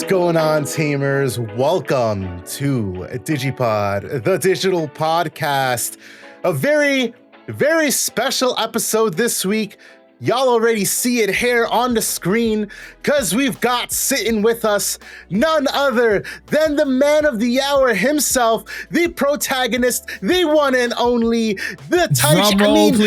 What's going on, Tamers? Welcome to DigiPod, the digital podcast. A very, very special episode this week. Y'all already see it here on the screen because we've got sitting with us none other than the man of the hour himself, the protagonist, the one and only, the Takatomon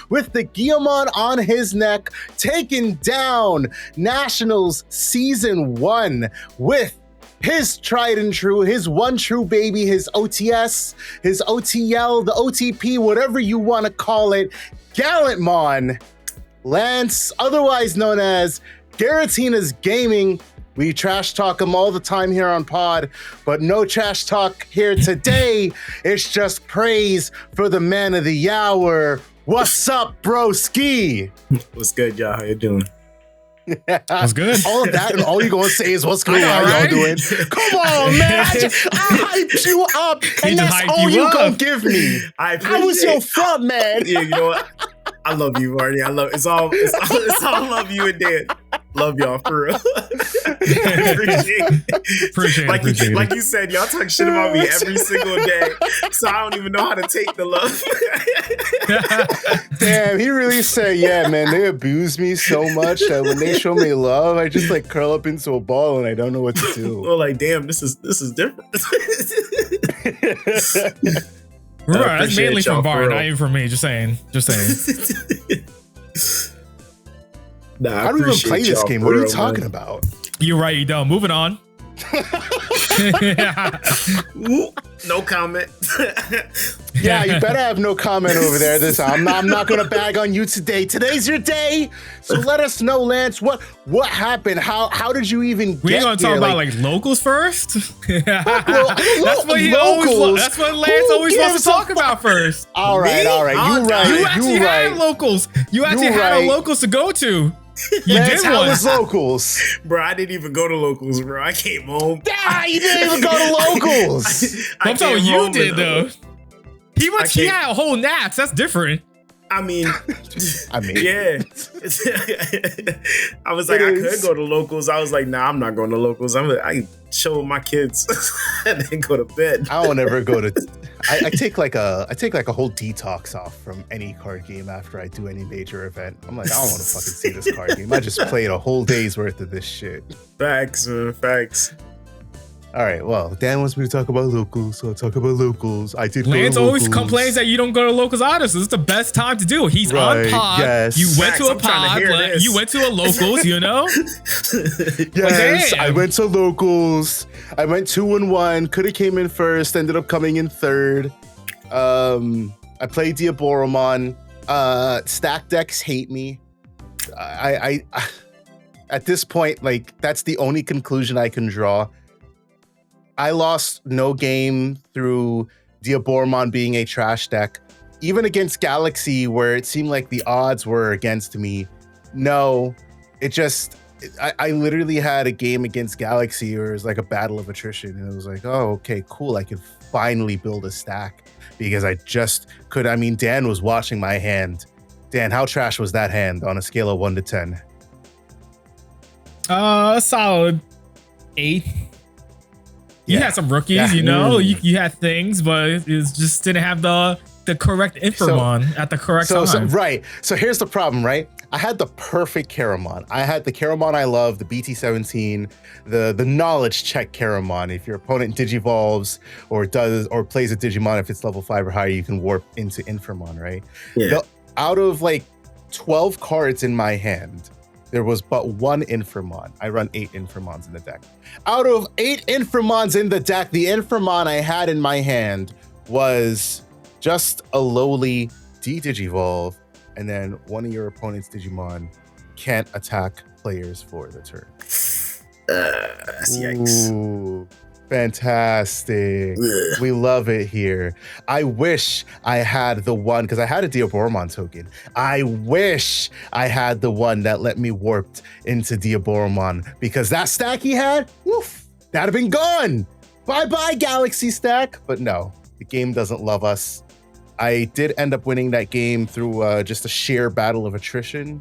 with the Digimon on his neck, taking down Nationals Season 1 with his tried and true, his one true baby, his OTS, his OTL, the OTP, whatever you want to call it, Gallantmon, Lance, otherwise known as Garatina's Gaming. We trash talk him all the time here on Pod, but no trash talk here today. It's just praise for the man of the hour. What's up, broski? What's good, y'all? How you doing? That's good. All of that, and all you're gonna say is what's good, how y'all doing? Come on, man. I hyped you up, and that's all you gonna give me. I was your front man. Yeah, you know what? I love you, Marty. I love it's all love you and Dan. Love y'all for real. Appreciate it. Like you said, y'all talk shit about me every single day, so I don't even know how to take the love. Damn, he really said, yeah, man, they abuse me so much that when they show me love, I just like curl up into a ball and I don't know what to do. Well, like, damn, this is different. Right, that's mainly from Bard, not even from me. Just saying. Nah, I don't even play this game. What are you talking about? You're right, you don't. Moving on. No comment. Yeah, you better have no comment over there. I'm not gonna bag on you today. Today's your day, so let us know, Lance. What happened? How did you even? We ain't gonna talk about like locals first. That's what Lance always wants to talk about first. All right. You actually had locals. You actually had locals to go to. Lance, how was locals? Bro, I didn't even go to locals, bro. I came home. Yeah, you didn't even go to locals. I'm telling you, you did though. He had a whole Nats. That's different. I mean, yeah. I was like, I could go to locals. I was like, nah, I'm not going to locals. I chill with my kids and then go to bed. I don't ever go to. I take like a whole detox off from any card game after I do any major event. I'm like, I don't want to fucking see this card game. I just played a whole day's worth of this shit. Facts, man. Facts. All right, well, Dan wants me to talk about locals, so I'll talk about locals. I did. Lance always complains that you don't go to locals either, so this is the best time to do it. He's on Pod. Yes. You went to a Pod. You went to a locals, you know? Yes, I went to locals. I went 2-1. Could have came in first. Ended up coming in third. I played Diaboromon. Stack decks hate me. I at this point, like, that's the only conclusion I can draw. I lost no game through Diaboromon being a trash deck. Even against Galaxy, where it seemed like the odds were against me. No, I literally had a game against Galaxy where it was like a battle of attrition. And it was like, oh, okay, cool. I could finally build a stack because I just could. I mean, Dan was watching my hand. Dan, how trash was that hand on a scale of 1 to 10? Solid 8. You had some rookies, you know, you had things, but it just didn't have the correct Infomon at the correct time. Right. So here's the problem, right? I had the perfect Caramon. I had the Caramon I love, the BT17, the knowledge check Caramon. If your opponent digivolves or plays a Digimon, if it's level 5 or higher, you can warp into Infomon, right? Yeah. Out of like 12 cards in my hand, there was but one Infomon. I run 8 Infomons in the deck. Out of 8 Infomons in the deck, the Infomon I had in my hand was just a lowly D-Digivolve, and then one of your opponent's Digimon can't attack players for the turn. Yikes. Ooh, fantastic. Ugh. We love it here. I wish I had the one, because I had a Diaboromon token. I wish I had the one that let me warped into Diaboromon, because that stack he had, woof, that'd have been gone. Bye-bye, Galaxy stack. But no, the game doesn't love us. I did end up winning that game through just a sheer battle of attrition.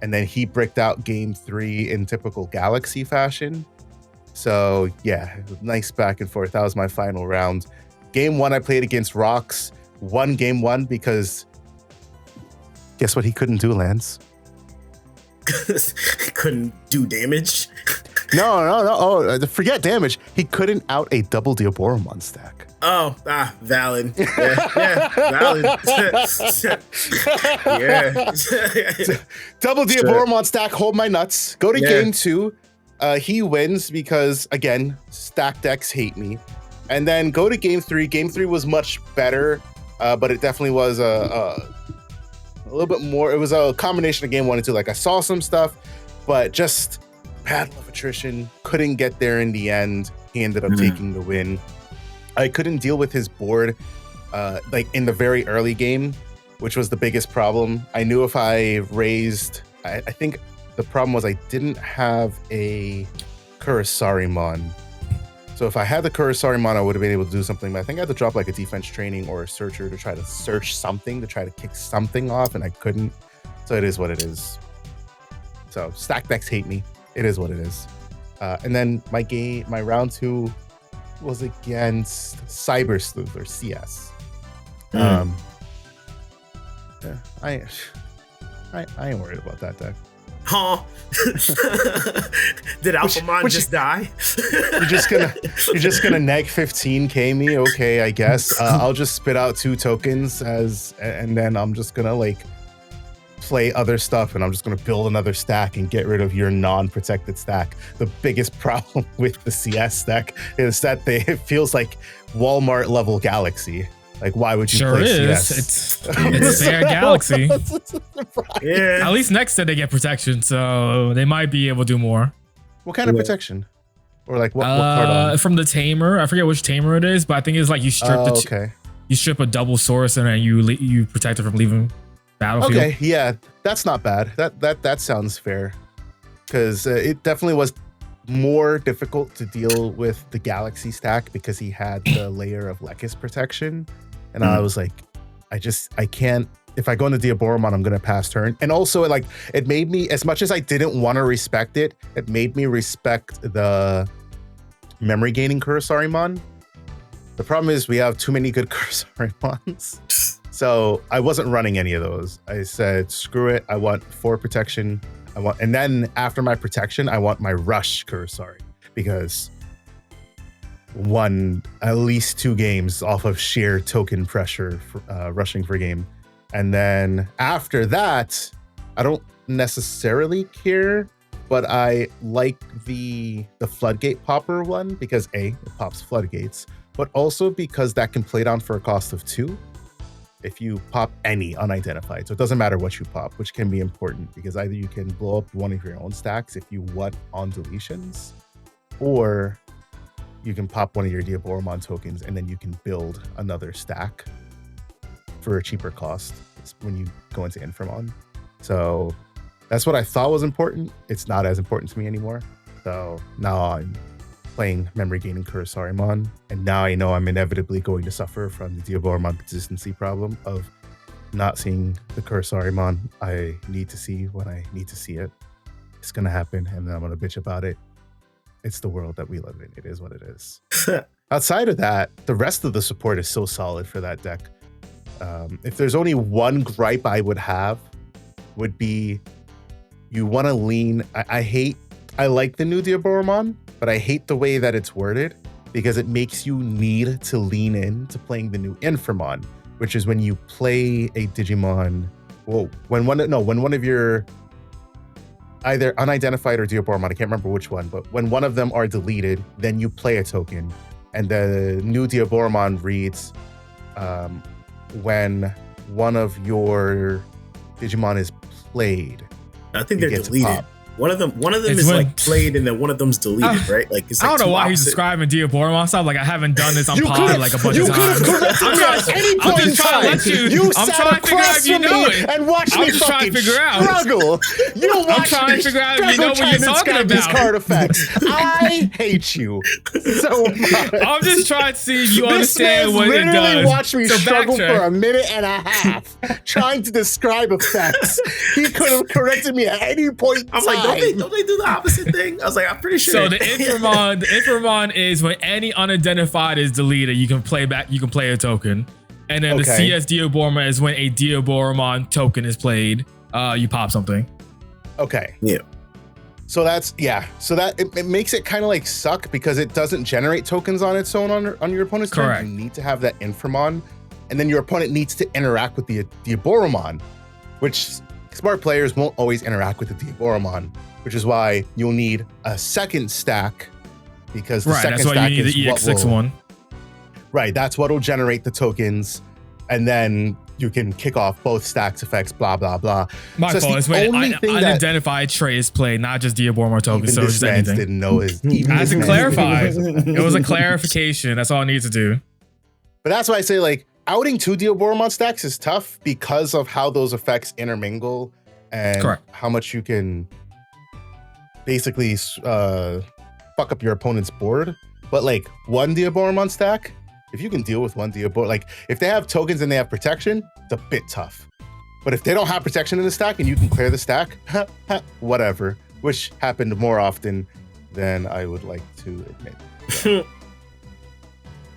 and then he bricked out game 3 in typical Galaxy fashion. So yeah, nice back and forth. That was my final round. Game 1, I played against Rocks. Won game 1 because guess what he couldn't do, Lance? Couldn't do damage. No. Oh, forget damage. He couldn't out a double Diaboromon stack. Oh, valid. Yeah, valid. Yeah. Double Diaboromon stack, hold my nuts. Go to game 2. He wins because, again, stack decks hate me. And then go to game 3. Game 3 was much better, but it definitely was a little bit more. It was a combination of game 1 and 2. Like, I saw some stuff, but just battle of attrition. Couldn't get there in the end. He ended up taking the win. I couldn't deal with his board, like in the very early game, which was the biggest problem. I knew if I raised, I think the problem was I didn't have a Kurisarimon. So if I had the Kurisarimon, I would have been able to do something. But I think I had to drop like a defense training or a searcher to try to search something, to try to kick something off, and I couldn't. So it is what it is. So stack decks hate me. It is what it is. And then my round 2 was against Cyber Sleuth or CS. Yeah, I ain't worried about that deck. Huh? Did Alphamon just die? You're just gonna neg 15k me? Okay, I guess. I'll just spit out 2 tokens and then I'm just gonna like play other stuff, and I'm just gonna build another stack and get rid of your non-protected stack. The biggest problem with the CS deck is that it feels like Walmart level Galaxy. Like, why would you play CS? It's their Galaxy. Yeah. At least next time they get protection, so they might be able to do more. What kind of protection? Or like what card on? From the Tamer. I forget which Tamer it is, but I think it's like you strip you strip a double source and then you protect it from leaving battlefield. Okay, yeah, that's not bad. That sounds fair, because it definitely was more difficult to deal with the Galaxy stack because he had the layer of Lekis protection, and I was like, I can't. If I go into Diaboromon, I'm gonna pass turn. And also, like, it made me, as much as I didn't want to respect it, it made me respect the memory gaining Kurisarimon. The problem is we have too many good Kurisarimons. So I wasn't running any of those. I said, screw it. I want 4 protection. And then after my protection, I want my rush Kurisari, because won at least 2 games off of sheer token pressure for, rushing for game. And then after that, I don't necessarily care, but I like the floodgate popper one because A, it pops floodgates, but also because that can play down for a cost of 2. If you pop any unidentified. So it doesn't matter what you pop, which can be important because either you can blow up one of your own stacks if you want on deletions, or you can pop one of your Diaboromon tokens and then you can build another stack for a cheaper cost when you go into Inframon. So that's what I thought was important. It's not as important to me anymore. So now I'm playing memory gaining Kurisarimon, and now I know I'm inevitably going to suffer from the Diaboromon consistency problem of not seeing the Kurisarimon I need to see when I need to see it. It's gonna happen, and then I'm gonna bitch about it. It's the world that we live in. It is what it is. Outside of that, the rest of the support is so solid for that deck. If there's only one gripe I would have, would be you want to lean. I like the new Diaboromon, but I hate the way that it's worded because it makes you need to lean in to playing the new Inframon, which is when you play a Digimon. Well, when one of your either unidentified or Diaboromon, I can't remember which one, but when one of them are deleted, then you play a token, and the new Diaboromon reads when one of your Digimon is played. I think they're deleted. One of them is like played and then one of them's deleted, right? Like it's like I don't know why he's opposite. describing Diaboromon stuff. Like I haven't done this on pod like a bunch of times. I'm just trying to let you. I'm trying to figure out if you know it. And watch me fucking struggle. You watch I'm trying to figure out if you know what you're talking about. These card effects. I hate you so much. I'm just trying to see if you understand what it does. Literally watch me struggle for a minute and a half trying to describe effects. He could have corrected me at any point in time. I'm like, don't they do the opposite thing? I was like, I'm pretty sure. So the Inframon is when any unidentified is deleted, you can play a token. And then the CS Diaboromon is when a Diaboromon token is played, you pop something. Okay. Yeah. So that's So that it makes it kind of like suck because it doesn't generate tokens on its own on your opponent's Correct. turn. You need to have that Inframon, and then your opponent needs to interact with the Diaboromon, which smart players won't always interact with the Diaboromon, which is why you'll need a second stack because the second that's why stack you need is the EX6 one. Right, that's what will generate the tokens, and then you can kick off both stacks effects, blah, blah, blah. My fault. It's when unidentified tray is played, not just Diaboromon tokens. So just anything. Didn't know it. I had to clarify. It was a clarification. That's all it needs to do. But that's why I say, like, outing 2 Diaboromon stacks is tough because of how those effects intermingle and how much you can basically fuck up your opponent's board. But like 1 Diaboromon stack, if you can deal with 1 Diaboromon, like if they have tokens and they have protection, it's a bit tough. But if they don't have protection in the stack and you can clear the stack, whatever, which happened more often than I would like to admit.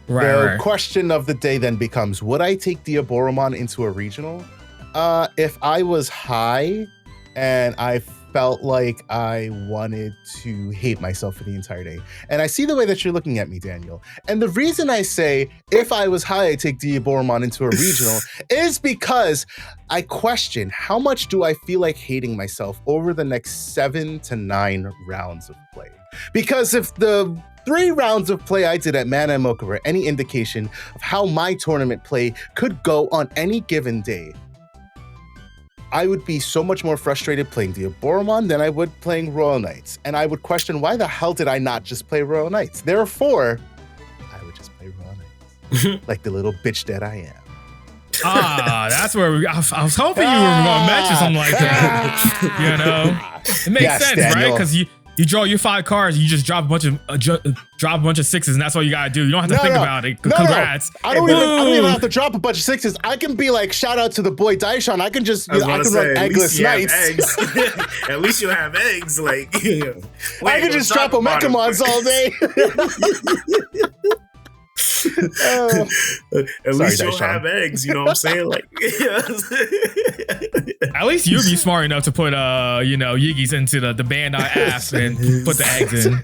The question of the day then becomes, would I take Diaboromon into a regional? If I was high and I felt like I wanted to hate myself for the entire day. And I see the way that you're looking at me, Daniel. And the reason I say, if I was high, I'd take Diaboromon into a regional is because I question how much do I feel like hating myself over the next 7 to 9 rounds of play. Because if the 3 rounds of play I did at Mana and Mocha were any indication of how my tournament play could go on any given day, I would be so much more frustrated playing Diaboromon than I would playing Royal Knights. And I would question, why the hell did I not just play Royal Knights? Therefore, I would just play Royal Knights. Like the little bitch that I am. That's where I was hoping you were going to mention something like that. You know? It makes sense, Daniel. Right? Because you draw your 5 cards, you just drop a bunch of 6s, and that's all you gotta do. You don't have to think about it. Congrats. No. I don't even have to drop a bunch of 6s. I can be like, shout out to the boy Daishan. I can just, I can run eggless Knights. At least you have eggs. Like, I can just drop Omecamons all day. At least you'll have eggs, you know what I'm saying? Like, at least you'd be smart enough to put Yiggies into the Bandai app and put the eggs in.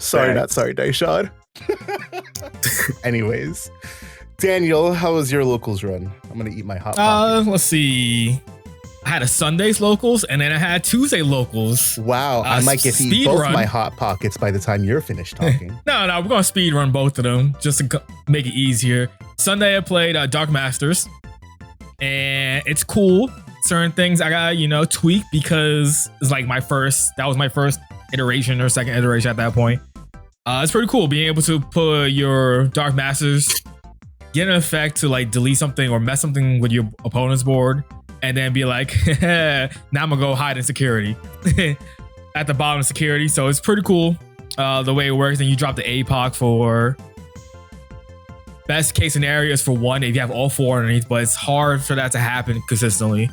Sorry, Daishad. Anyways, Daniel, how was your locals run? I'm gonna eat my hot pocket. Let's see. I had a Sunday's locals and then I had Tuesday locals. Wow, I might get to eat both my hot pockets by the time you're finished talking. No, we're gonna speed run both of them just to make it easier. Sunday I played Dark Masters, and it's cool. Certain things I got tweak because it's like that was my first iteration or second iteration at that point. It's pretty cool being able to put your Dark Masters, get an effect to like delete something or mess something with your opponent's board. And then be like, now I'm gonna go hide in security at the bottom of security. So it's pretty cool the way it works. And you drop the APOC for best case scenarios for 1 if you have all 4 underneath, but it's hard for that to happen consistently.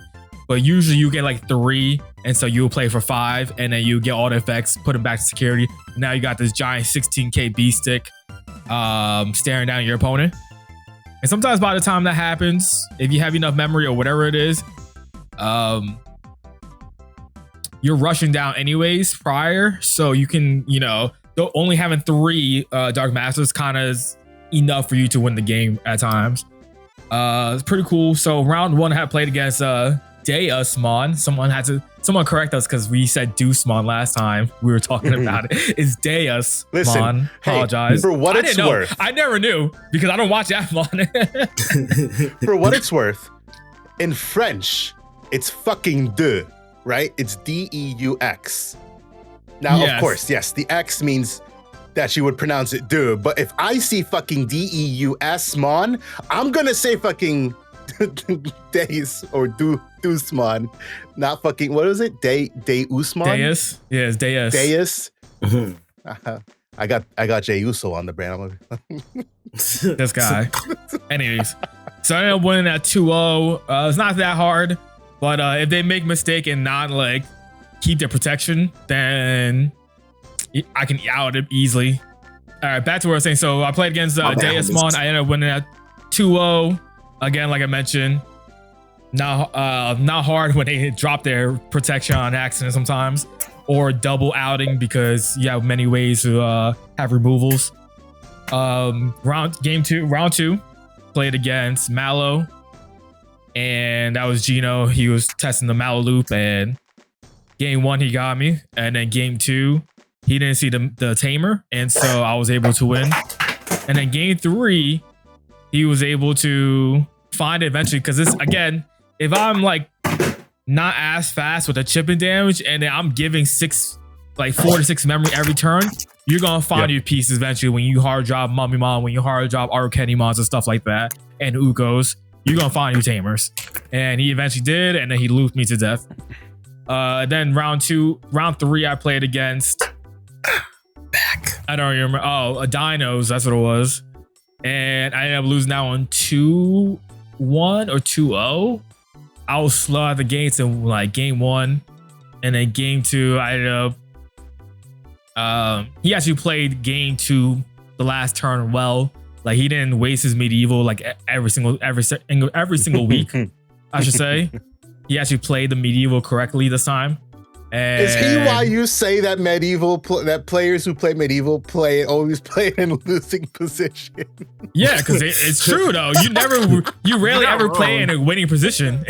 But usually you get like 3, and so you'll play for 5, and then you get all the effects, put them back to security. And now you got this giant 16K B stick staring down your opponent. And sometimes by the time that happens, if you have enough memory or whatever it is, you're rushing down anyways prior. So you can, only having 3 Dark Masters kind of is enough for you to win the game at times. It's pretty cool. So round 1 I had played against Deusmon. Someone correct us because we said Deucemon last time we were talking about it. It's Deusmon. Listen, apologize. For what it's worth. I never knew because I don't watch Athlon. For what it's worth, in French, it's fucking deux, right? It's DEUX. Now, Yes. of course, yes, the X means that she would pronounce it dude. But if I see fucking DEUSmon, I'm gonna say fucking Deus or Deusmon, not fucking, what is it? Deusmon? Deus? Yeah, it's Deus. Deus? I got Jey Uso on the brand. This guy. Anyways, so I ended up winning at 2-0. It's not that hard, but if they make mistake and not like keep their protection, then I can out it easily. All right, back to what I was saying. So I played against Deusmon. I ended up winning at 2-0. Again, like I mentioned, not hard when they drop their protection on accident sometimes, or double outing because you have many ways to have removals. Round two, played against Mallow, and that was Gino. He was testing the Mallow loop, and game one he got me, and then game two he didn't see the tamer, and so I was able to win. And then game three, he was able to find it eventually, because this, again, if I'm like not as fast with the chipping damage and then I'm giving 4 to 6 memory every turn, you're gonna find your pieces eventually when you hard drop Mummymon, when you hard drop Arcanimons and stuff like that, and Ukos, you're gonna find your tamers. And he eventually did, and then he looped me to death. Then round three, I played against I don't remember. Oh, a Dinos, that's what it was. And I ended up losing that one 2-1 or 2-0. I was slow at the gates in like game one, and then game two, I ended up. He actually played game two the last turn well. Like he didn't waste his medieval like every single week. I should say he actually played the medieval correctly this time. And is he why you say that that players who play medieval always play in losing position? Yeah, because it's true though. You rarely ever play in a winning position.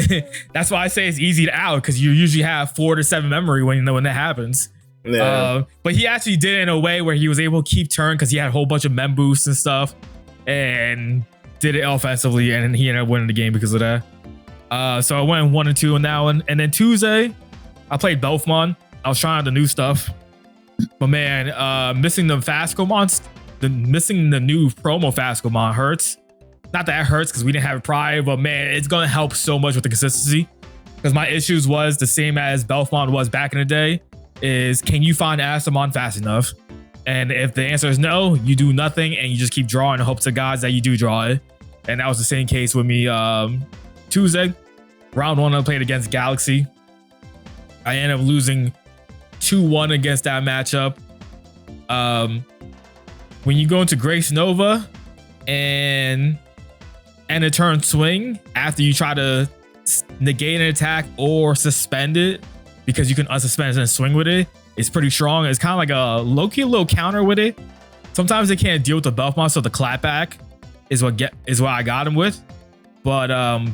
That's why I say it's easy to out, because you usually have 4 to 7 memory when that happens. Yeah. But he actually did it in a way where he was able to keep turn because he had a whole bunch of mem boosts and stuff, and did it offensively, and he ended up winning the game because of that. So I went 1-2 on that one, and then Tuesday, I played Belfmon. I was trying out the new stuff, but man, missing the Fascomon, missing the new promo Fascomon hurts. Not that it hurts because we didn't have it prior, but man, it's gonna help so much with the consistency. Because my issues was the same as Belfmon was back in the day: is can you find Astamon fast enough? And if the answer is no, you do nothing and you just keep drawing in hopes to gods that you do draw it. And that was the same case with me. Tuesday, round one, I played against Galaxy. I ended up losing 2-1 against that matchup. When you go into Grace Nova and a turn swing after you try to negate an attack or suspend it, because you can unsuspend it and swing with it, it's pretty strong. It's kind of like a low-key little counter with it. Sometimes they can't deal with the Belfmon, so the clapback is what I got him with. But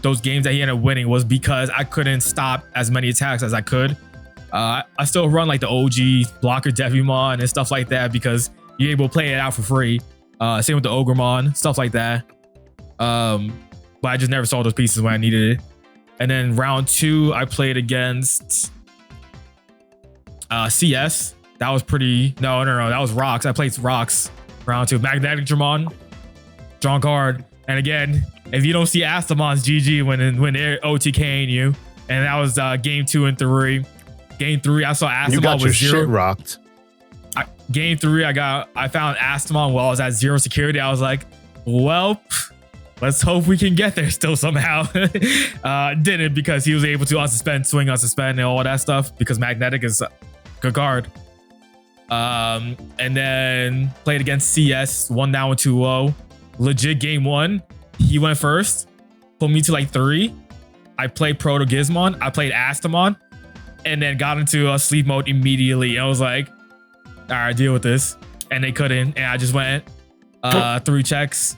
those games that he ended up winning was because I couldn't stop as many attacks as I could. I still run like the OG blocker Devimon and stuff like that because you're able to play it out for free. Same with the Ogremon, stuff like that. But I just never saw those pieces when I needed it. And then round two, I played against CS. That was pretty... No, that was Rocks. I played Rocks round two. Magnetic Dramon, strong card. And again, if you don't see Astamon's GG when they're OTKing you. And that was game 2 and 3. Game 3, I saw Astamon you got with your 0. shit rocked. Game 3, I found Astamon while I was at 0 security. I was like, well, let's hope we can get there still somehow. Didn't, because he was able to unsuspend, swing, unsuspend, and all that stuff, because Magnetic is a good card. And then played against CS, won that one 2-0. Legit game 1, he went first, put me to like 3. I played Proto Gizmon, I played Astamon, and then got into sleep mode immediately. I was like, all right, deal with this. And they couldn't, and I just went 3 checks.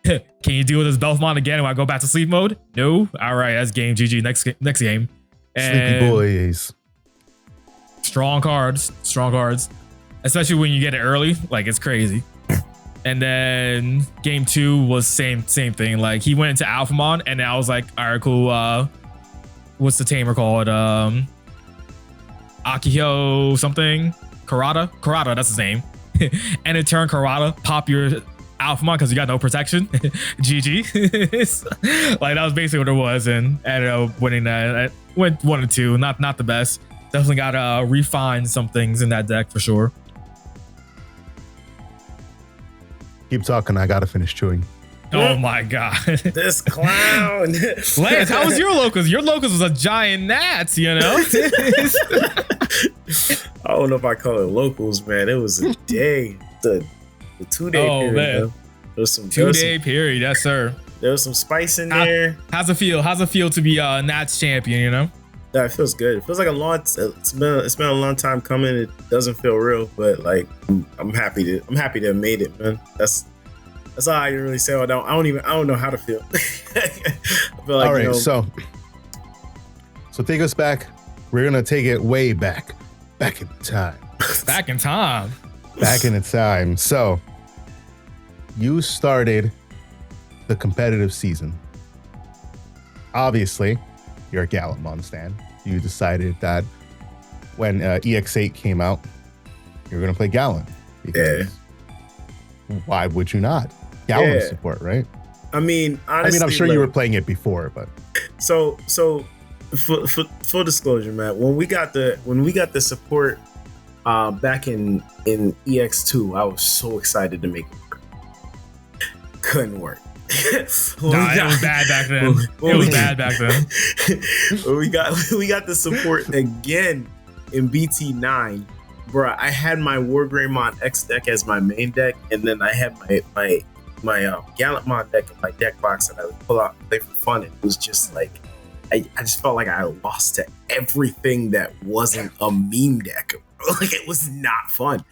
Can you deal with this Belfmon again when I go back to sleep mode? No. All right, that's game. GG. Next game. And Sleepy boys. Strong cards. Especially when you get it early, like it's crazy. And then game 2 was same thing. Like he went into Alphamon, and I was like, all right, cool. What's the tamer called? Akihyo something, Karada, that's his name. And in turn, Karada, pop your Alphamon because you got no protection. GG. Like that was basically what it was, and ended up winning that. I went 1 and 2, not the best. Definitely gotta refine some things in that deck for sure. Keep talking. I gotta finish chewing. Oh my god. This clown. Lance, how was your locals? Your locals was a giant gnats, you know? I don't know if I call it locals, man. It was a day. The 2-day period. Man. There was some 2-day period, yes, sir. There was some spice in there. How's it feel? How's it feel to be a Nats champion, you know? Yeah, it feels good. It feels like a long. It's been a long time coming. It doesn't feel real, but like I'm happy to have made it, man. That's all I can really say. I don't know how to feel. I feel like, all right, so take us back. We're gonna take it way back in time. Back in time. Back in the time. So you started the competitive season. Obviously, you're a Gallimon stan. You decided that when EX8 came out, you were gonna play Gallen. Yeah. Why would you not? Gallen support, right? I mean, honestly, I'm sure you were playing it before, but so full disclosure, Matt. When we got the support back in EX2, I was so excited to make it work. Couldn't work. It was bad back then. It was bad back then. we got the support again in BT9. Bruh, I had my Wargreymon X deck as my main deck, and then I had my Gallantmon deck in my deck box that I would pull out and play for fun. It was just like I just felt like I lost to everything that wasn't a meme deck. Like it was not fun.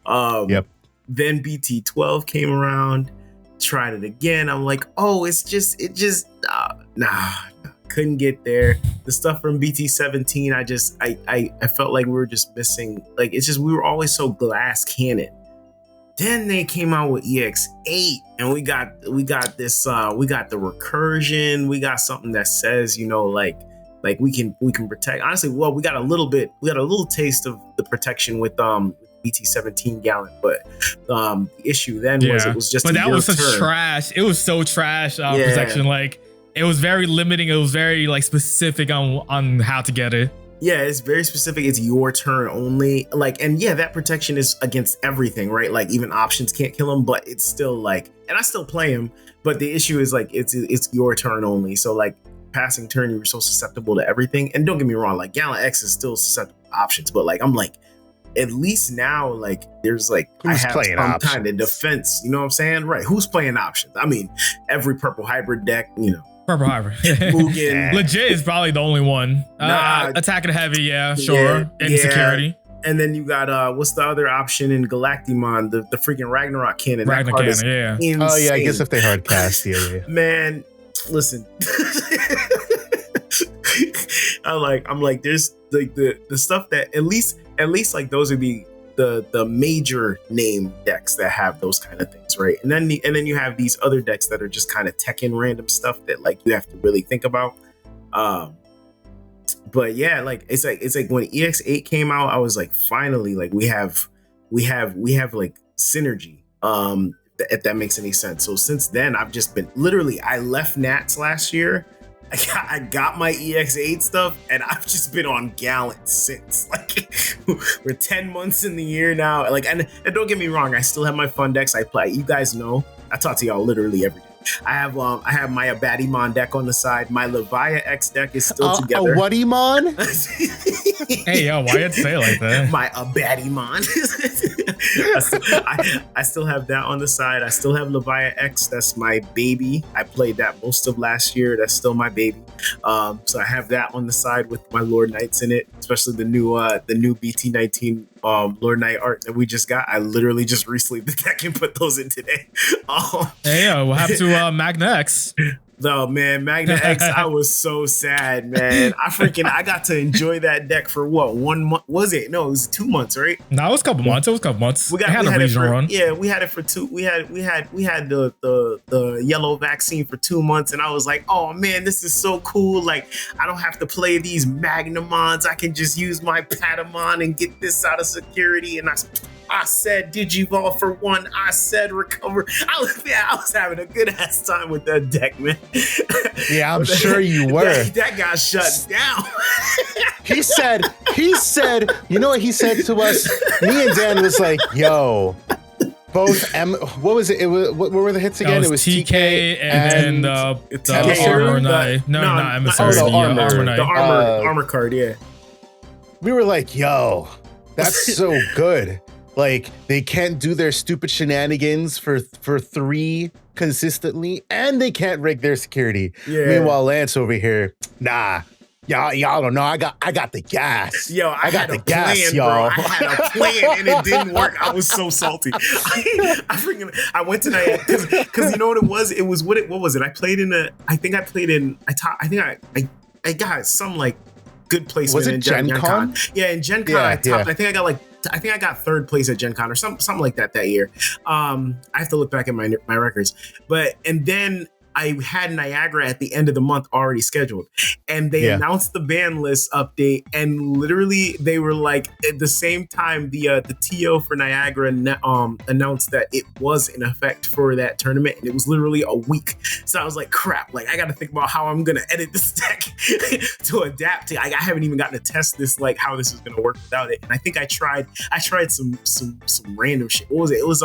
Yep. Then BT12 came around, tried it again. I'm like, oh, it just couldn't get there. The stuff from BT17, I felt like we were just missing. Like it's just we were always so glass cannon. Then they came out with EX8, and we got this. We got the recursion. We got something that says, you know, like we can protect. Honestly, well, we got a little taste of the protection with BT17 Gallant, but the issue then was it was just. But that was such turn. trash. It was so trash protection. Like it was very limiting. It was very like specific on how to get it. Yeah, it's very specific. It's your turn only. Like, and yeah, that protection is against everything, right? Like even options can't kill him, but it's still like, and I still play him. But the issue is like, it's your turn only. So like passing turn, you were so susceptible to everything. And don't get me wrong, like Gallant X is still susceptible to options, but like, I'm like, at least now, like there's like, who's I have playing some options? kind of defense. You know what I'm saying? Right. Who's playing options? I mean, every purple hybrid deck, you know. Purple Harbor. Mugen. Legit is probably the only one. Attacking heavy, yeah, sure. Insecurity. And then you got what's the other option in Galactimon? The freaking Ragnarok cannon. Ragnarok cannon, yeah. Insane. oh yeah, I guess if they hard cast, yeah. Man, listen. I'm like, there's like the stuff that at least like those would be the major name decks that have those kind of things, right? And then you have these other decks that are just kind of tech-in random stuff that like you have to really think about. But yeah, like it's like when EX8 came out, I was like, finally, like we have like synergy. If that makes any sense. So since then, I've just been literally, I left Nats last year. I got my EX8 stuff, and I've just been on Gallant since. Like we're 10 months in the year now. Like, and don't get me wrong, I still have my fun decks I play. You guys know, I talk to y'all literally every day. I have my Abaddymon deck on the side. My Leviah X deck is still together. A Whattymon? Hey yo, why you say it like that? My Abaddymon. I still have that on the side. I still have Leviah X. That's my baby. I played that most of last year. That's still my baby. So I have that on the side with my Lord Knights in it, especially the new BT19 Lord Knight art that we just got. I literally just re-sleeved the deck and put those in today. Hey yo, what happened to Magna X? No, man, Magna X, I was so sad, man. I got to enjoy that deck for what, 1 month? Was it? No, it was 2 months, right? No, it was a couple months. We had a regional run. Yeah, we had it for two. We had the yellow vaccine for 2 months, and I was like, oh man, this is so cool. Like, I don't have to play these Magnamons. I can just use my Patamon and get this out of security. And I said Digivolve for one. I said recover. I was having a good ass time with that deck, man. Yeah, I'm sure you were. That got shut down. He said, you know what he said to us? Me and Dan was like, yo, both what was it? What were the hits again? It was TK and the Armor Knight. No, not Emissary. The Armor Knight. The armor card, yeah. We were like, yo, that's so good. Like, they can't do their stupid shenanigans for 3 consistently, and they can't rig their security. Yeah. Meanwhile, Lance over here, nah. Y'all don't know. I got the gas. Yo, I got the gas, y'all. Bro. I had a plan and it didn't work. I was so salty. I went to that because you know what it was? It was what was it? I got some like good placement in Gen Con. Yeah, in Gen Con I topped. Yeah. I think I got 3rd place at Gen Con or something like that year. I have to look back at my records. And then I had Niagara at the end of the month already scheduled, and they announced the ban list update, and literally they were like at the same time the TO for Niagara announced that it was in effect for that tournament, and it was literally a week. So I was like, crap, like I got to think about how I'm gonna edit this deck to adapt to. I haven't even gotten to test this, like how this is gonna work without it. And I think I tried some random shit. What was it? It was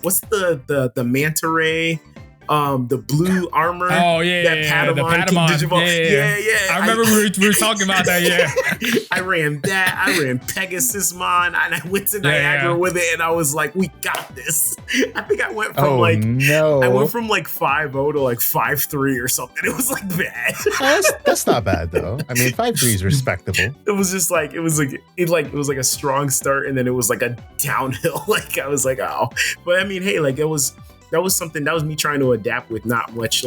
what's the manta ray? The blue armor. Oh yeah, that Patamon. Digivolve. Yeah. I remember we were talking about that. Yeah, I ran that. I ran Pegasusmon, and I went to Niagara with it, and I was like, "We got this." I think I went from I went from like 5-0 to like 5-3 or something. It was like bad. That's not bad though. I mean, 5-3 is respectable. It was just like it was like a strong start, and then it was like a downhill. Like I was like, oh, but I mean, hey, like that was something that was me trying to adapt with not much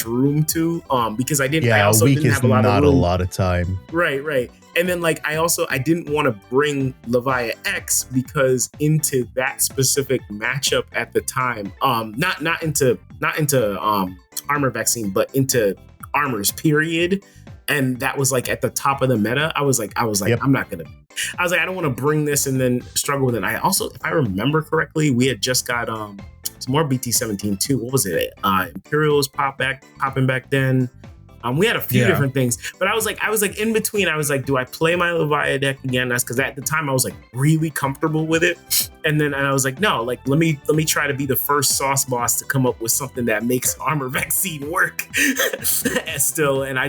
room to because I also didn't have a lot of room. A lot of time. Right. And then like I didn't want to bring Leviathan X because into that specific matchup at the time, not into armor vaccine, but into armors period. And that was like at the top of the meta. I was like, yep. I don't want to bring this and then struggle with it. I also, if I remember correctly, we had just got some more BT17 too. What was it? Imperials popping back then. We had a few different things, but I was like in between. I was like, do I play my Leviathan deck again? That's because at the time I was like really comfortable with it, and I was like, no, like let me try to be the first sauce boss to come up with something that makes armor vaccine work. And I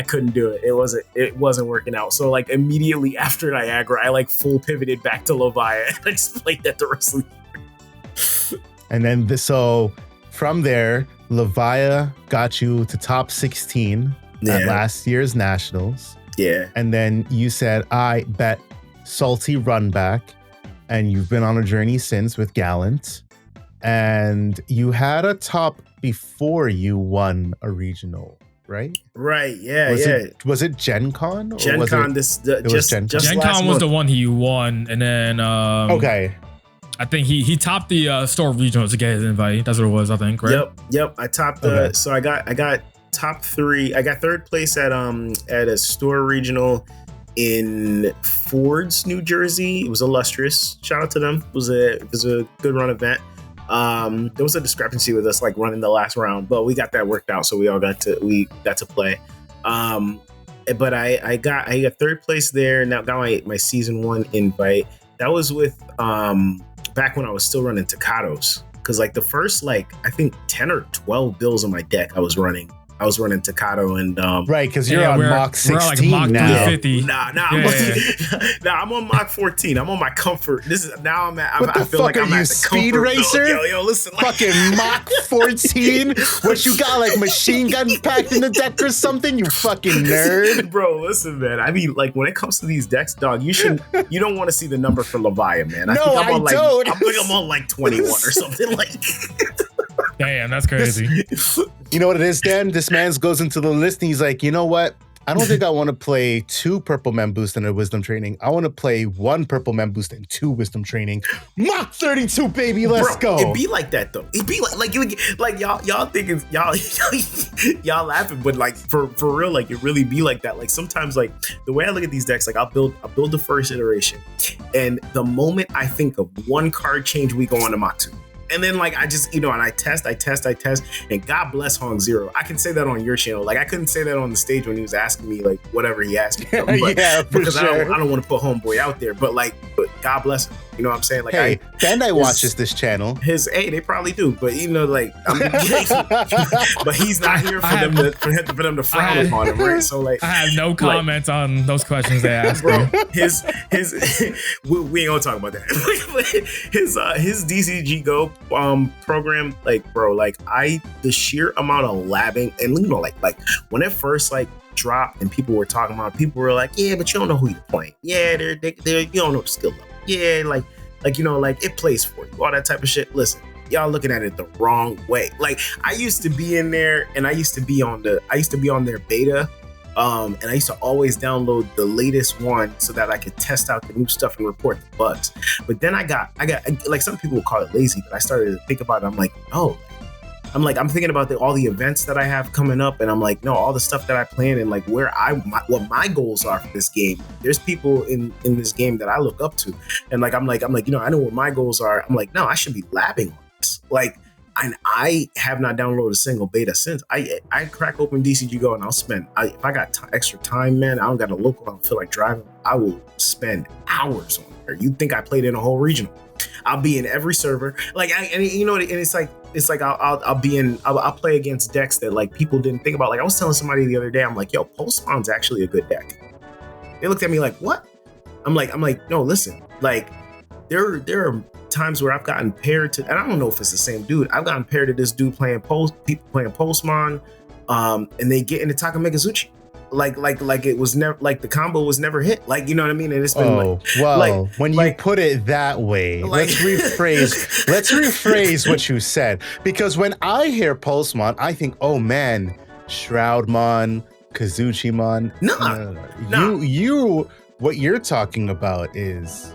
couldn't do it. It wasn't working out. So like immediately after Niagara, I like full pivoted back to Leviathan. I just played that the rest of the year. And then so from there, Leviathan got you to top 16 at last year's Nationals. Yeah. And then you said, I bet salty run back. And you've been on a journey since with Gallant. And you had a top before you won a regional, right? Right, yeah, Was it Gen Con? Gen Con, Gen Con was the one he won. And then... okay. I think he topped the store regional to get his invite. That's what it was, I think, right? Yep. I topped the so I got top 3. I got 3rd place at a store regional in Fords, New Jersey. It was illustrious. Shout out to them. It was a good run event. There was a discrepancy with us like running the last round, but we got that worked out, so we got to play. But I got 3rd place there, and now got my season 1 invite. That was with back when I was still running Takatos, because like the first I think 10 or 12 bills on my deck I was running Takato and right, because you're on Mach 16 Mach now. 350. I'm on Mach 14. I'm on my comfort. I feel like I'm at the speed racer. Yo, listen, fucking Mach 14. What you got, like machine gun packed in the deck or something? You fucking nerd, bro. Listen, man. I mean, like when it comes to these decks, dog, you don't want to see the number for Leviathan, man. I don't. I think I'm on like 21 or something like. Damn, that's crazy. You know what it is, Dan? This man goes into the list and he's like, you know what? I don't think I want to play 2 Purple Man Boost and a Wisdom Training. I want to play 1 Purple Man Boost and 2 Wisdom Training. Mach 32, baby. Let's go. It be like that though. It be like y'all thinking y'all laughing, but like for real, like it really be like that. Like sometimes, like the way I look at these decks, like I'll build the first iteration, and the moment I think of 1 card change, we go on to Mach 2. And then like I just, and I test, and God bless Hong Zero. I can say that on your channel. Like I couldn't say that on the stage when he was asking me like whatever he asked me. But, yeah, because sure. I don't want to put Homeboy out there. But God bless him. You know what I'm saying? Like hey, Bandai watches this channel. They probably do, but like but he's not here for them to frown upon him, right? So like I have no comments on those questions they asked. Bro, his we ain't gonna talk about that. his DCG Go program, like bro, like the sheer amount of labbing, and like when it first like dropped and people were talking about, people were like, yeah, but you don't know who you're playing. Yeah, they're you don't know the skill level. Yeah, like it plays for you, all that type of shit. Listen, y'all looking at it the wrong way. Like I used to be in there, and I used to be on their beta, and I used to always download the latest one so that I could test out the new stuff and report the bugs. But then I got like some people would call it lazy, but I started to think about it. I'm like, oh. I'm thinking about all the events that I have coming up, and I'm like, no, all the stuff that I plan and like what my goals are for this game. There's people in this game that I look up to, and I'm like, I know what my goals are. I'm like, no, I should be labbing on this. Like, and I have not downloaded a single beta since. I crack open DCG Go and I'll spend. If I got extra time, man, I don't got a local. I don't feel like driving. I will spend hours on there. You think I played in a whole regional? I'll be in every server. Like, and it's like I'll play against decks that like people didn't think about. Like I was telling somebody the other day, I'm like, yo, Postmon's actually a good deck. They looked at me like, what? I'm like, no, listen, like there are times where I've gotten paired to, and I don't know if it's the same dude. I've gotten paired to this dude people playing Postmon, and they get into Takamikazuchi. Like it was never, like the combo was never hit. Like, you know what I mean? And it's been when you put it that way, let's rephrase what you said. Because when I hear Postmon, I think, oh man, Shroudmon, Kazuchimon. No. What you're talking about is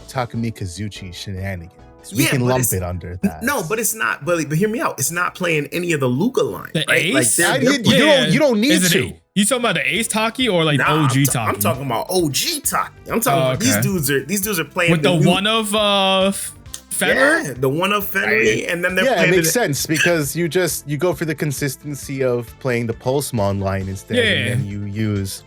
Takamikazuchi shenanigans. We can lump it under that. No, but it's not. But hear me out. It's not playing any of the Luca line. The right? Ace? Like you don't need to. You talking about the Ace Taki or like OG Taki? I'm talking about OG Taki. I'm talking about these dudes are playing with the one of Fenrir. Yeah, the one of Fenrir, and then they're playing. It makes sense because you go for the consistency of playing the Postmon line instead, and then you use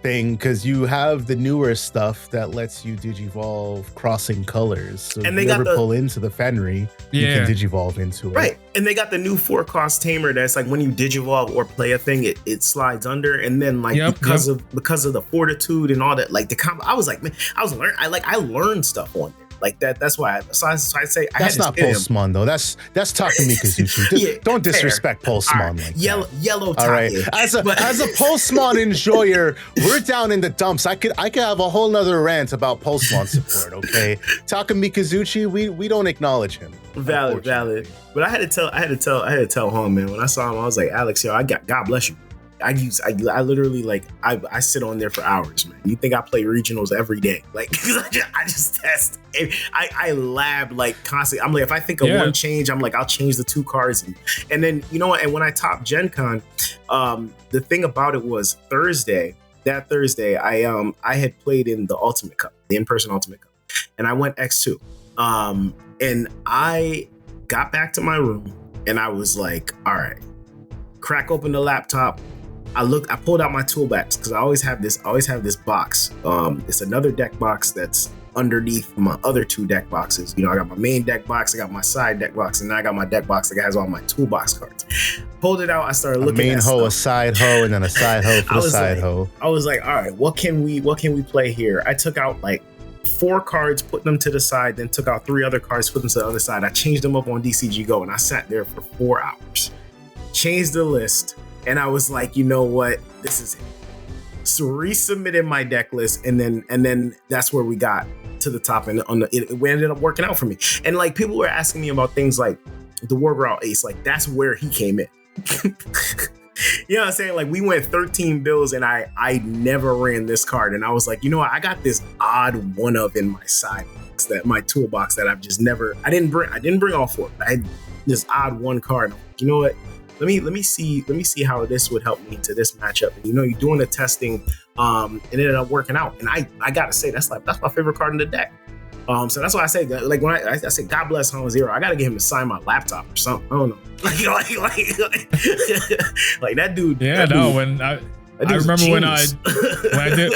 thing because you have the newer stuff that lets you digivolve crossing colors. So and if they you got ever pull into the Fenrir, you can digivolve into it. Right. And they got the new 4-cost tamer that's like when you digivolve or play a thing, it slides under, and then like because of the fortitude and all that, like the combo. I was like, man, I learned stuff on there. Like that. That's why. So I say that's not Postmon though. That's Takamikazuchi. Don't disrespect Postmon. Like yellow. All right. As a Postmon enjoyer, we're down in the dumps. I could have a whole nother rant about Postmon support. Okay, Takamikazuchi, we don't acknowledge him. Valid. But I had to tell home, man. When I saw him, I was like, Alex, yo, God bless you. I literally like I sit on there for hours, man. You think I play regionals every day? Like I just test. I lab like constantly. I'm like, if I think of one change, I'm like, I'll change the 2 cards, and then you know what? And when I topped Gen Con, the thing about it was That Thursday, I had played in the Ultimate Cup, the in-person Ultimate Cup, and I went X2. And I got back to my room, and I was like, all right, crack open the laptop. I pulled out my toolbox because I always have this box. It's another deck box that's underneath my other 2 deck boxes. You know, I got my main deck box, I got my side deck box, and then I got my deck box that has all my toolbox cards. Pulled it out, I started looking at a side hoe, and then a side hoe for the side hoe. I was like, all right, what can we play here? I took out like 4 cards, put them to the side, then took out 3 other cards, put them to the other side. I changed them up on DCG Go, and I sat there for 4 hours. Changed the list. And I was like, you know what? This is it. So resubmitted my deck list, and then that's where we got to the top, and it ended up working out for me. And like people were asking me about things like the War Growl Ace, like that's where he came in. You know what I'm saying? Like we went 13 bills and I never ran this card. And I was like, you know what? I got this odd one of in my side box, that my toolbox that I've just never, I didn't bring all four. I had this odd one card. I'm like, you know what? Let me see how this would help me to this matchup. And you're doing the testing, and it ended up working out. And I gotta say, that's my favorite card in the deck. So that's why I say, like, when I say God bless Han Zero, I gotta get him to sign my laptop or something. I don't know, like that dude. Yeah, that no. dude, When I remember when I did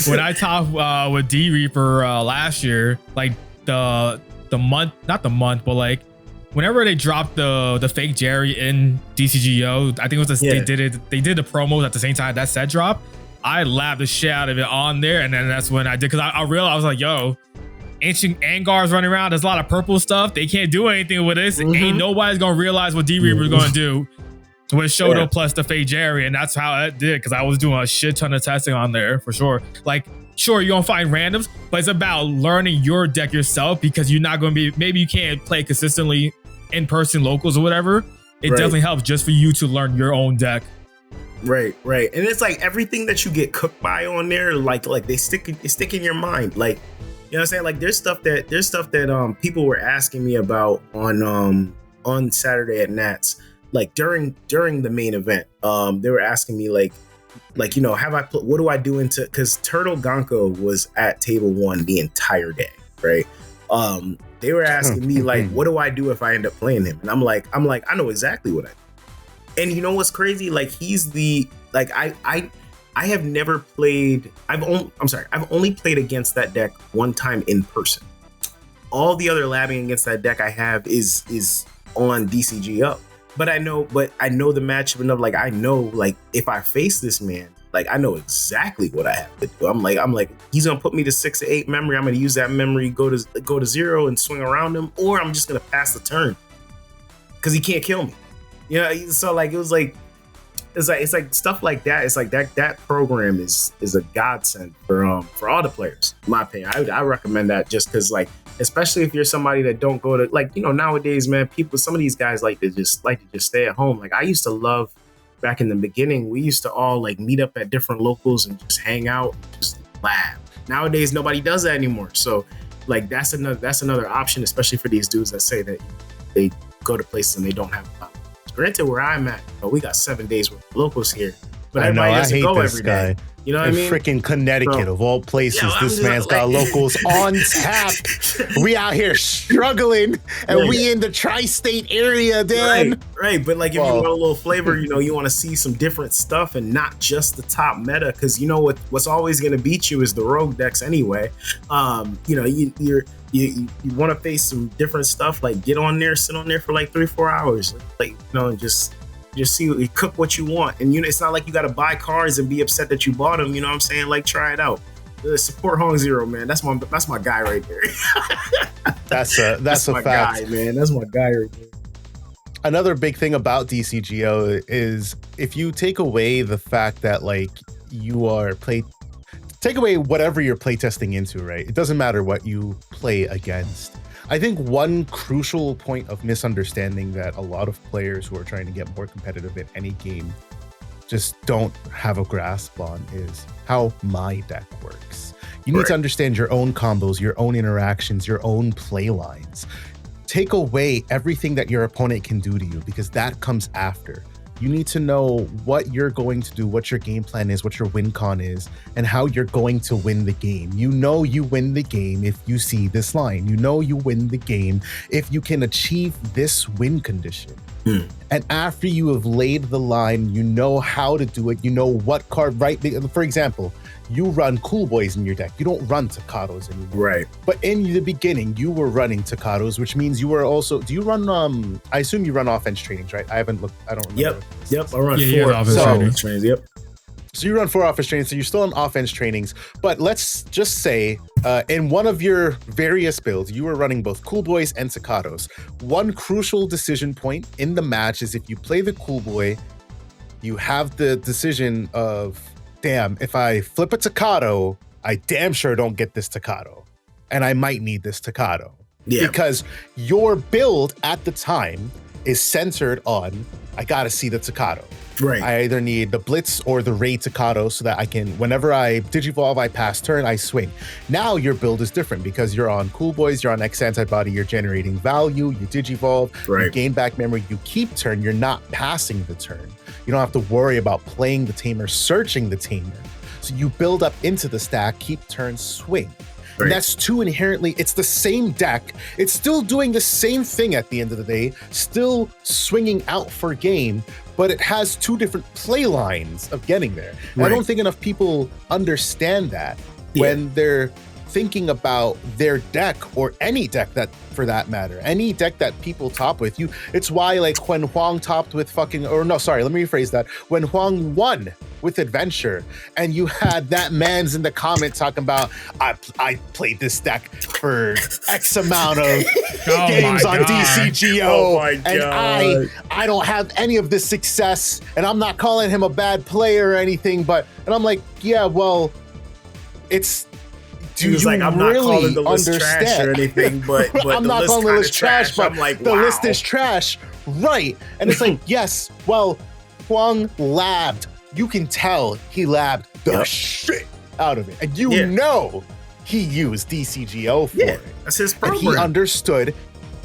when I talked with D Reaper last year, like the month, not the month, but like whenever they dropped the fake Jerry in DCGO, I think it was they did the promos at the same time that set drop. I laughed the shit out of it on there, and then that's when I did, because I realized, I was like, yo, Ancient Angar's running around. There's a lot of purple stuff. They can't do anything with this. Ain't nobody's gonna realize what D Reaper's gonna do with Shoto plus the fake Jerry, and that's how it did, because I was doing a shit ton of testing on there for sure. Like, sure, you're gonna find randoms, but it's about learning your deck yourself, because you're not gonna be, maybe you can't play consistently in person locals or whatever. It definitely helps just for you to learn your own deck. Right. And it's like everything that you get cooked by on there, like they stick in your mind. Like, you know what I'm saying? Like there's stuff that people were asking me about on Saturday at Nats, like during the main event. They were asking me like what do I do into, because Turtle Gonko was at table 1 the entire day, right? They were asking me like, what do I do if I end up playing him? And I'm like, I know exactly what I do. And you know what's crazy? Like he's the, like I have never played, I've only played against that deck one time in person. All the other labbing against that deck I have is on DCGO. But I know the matchup enough. Like I know, like if I face this man, like I know exactly what I have to do. I'm like, he's gonna put me to 6 or 8 memory. I'm gonna use that memory, go to 0 and swing around him, or I'm just gonna pass the turn because he can't kill me. You know, so like it's like stuff like that. It's like that program is a godsend for all the players, in my opinion. I recommend that, just because, like, especially if you're somebody that don't go to, like, nowadays, man, some of these guys like to just stay at home. Like I used to love, back in the beginning, we used to all like meet up at different locals and just hang out, and just laugh. Nowadays nobody does that anymore. So like that's another option, especially for these dudes that say that they go to places and they don't have time. Granted, where I'm at, we got 7 days with locals here, but everybody doesn't go every day. You know what I mean? Freaking Connecticut, of all places, this man's got locals on tap. We out here struggling, and we in the tri-state area, Dan. Right. But like, if you want a little flavor, you want to see some different stuff and not just the top meta, because what's always going to beat you is the rogue decks anyway. You want to face some different stuff, like get on there, sit on there for like 3-4 hours, and just see, cook what you want. And it's not like you got to buy cards and be upset that you bought them. You know what I'm saying? Like, try it out. Support Hong Zero, man. That's my guy right there. That's a my fact, guy, man. That's my guy right there. Another big thing about DCGO is if you take away the fact that like take away whatever you're playtesting into, right? It doesn't matter what you play against. I think one crucial point of misunderstanding that a lot of players who are trying to get more competitive in any game just don't have a grasp on is how my deck works. You need to understand your own combos, your own interactions, your own play lines. Take away everything that your opponent can do to you, because that comes after. You need to know what you're going to do, what your game plan is, what your win con is, and how you're going to win the game. You win the game if you see this line. You win the game if you can achieve this win condition. And after you have laid the line, you know how to do it. You know what card, right? For example, you run Cool Boys in your deck. You don't run Takatos anymore. Right. But in the beginning, you were running Takatos, which means you were also, do you run, I assume you run offense trainings, right? I haven't looked, I don't remember. Yep. I run 4 offense trainings. Yep. So you run 4 offense trainings, so you're still in offense trainings. But let's just say in one of your various builds, you were running both Cool Boys and Takatos. One crucial decision point in the match is if you play the Cool Boy, you have the decision of, damn, if I flip a Takato, I damn sure don't get this Takato. And I might need this Takato. because your build at the time is centered on, I gotta see the Takato. Right. I either need the Blitz or the Raid Takato so that I can, whenever I Digivolve, I pass turn, I swing. Now your build is different because you're on Cool Boys, you're on X Antibody, you're generating value, you Digivolve, you gain back memory, you keep turn, you're not passing the turn. You don't have to worry about playing the Tamer, searching the Tamer. So you build up into the stack, keep turn, swing. Right. That's two inherently, it's the same deck. It's still doing the same thing at the end of the day, still swinging out for game, but it has two different play lines of getting there. Right. I don't think enough people understand that when they're thinking about their deck, or any deck that, for that matter, any deck that people top with. It's why, like, when Huang topped with fucking, or no, sorry, let me rephrase that. When Huang won with Adventure, and you had that man's in the comment talking about, I played this deck for X amount of games on DCGO, and I don't have any of this success, and I'm not calling him a bad player or anything, and I'm like, yeah, well, it's, do you like, I'm really not calling the list trash or anything, but I'm not calling the list trash, but I'm like, the list is trash, right? And it's like, yes, well, Huang labbed. You can tell he labbed the shit out of it, and you know he used DCGO for it. That's his program. And he understood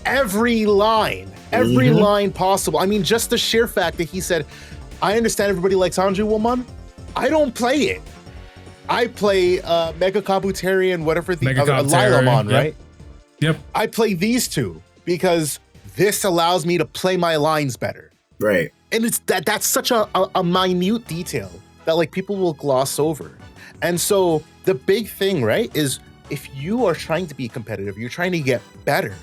every line possible. I mean, just the sheer fact that he said, "I understand everybody likes Anju Woman. I don't play it. I play Mega Kabutarian, whatever the other, Lilamon, right? Yep. I play these two because this allows me to play my lines better. Right. And it's that's such a minute detail that like people will gloss over. And so the big thing, right, is if you are trying to be competitive, you're trying to get better,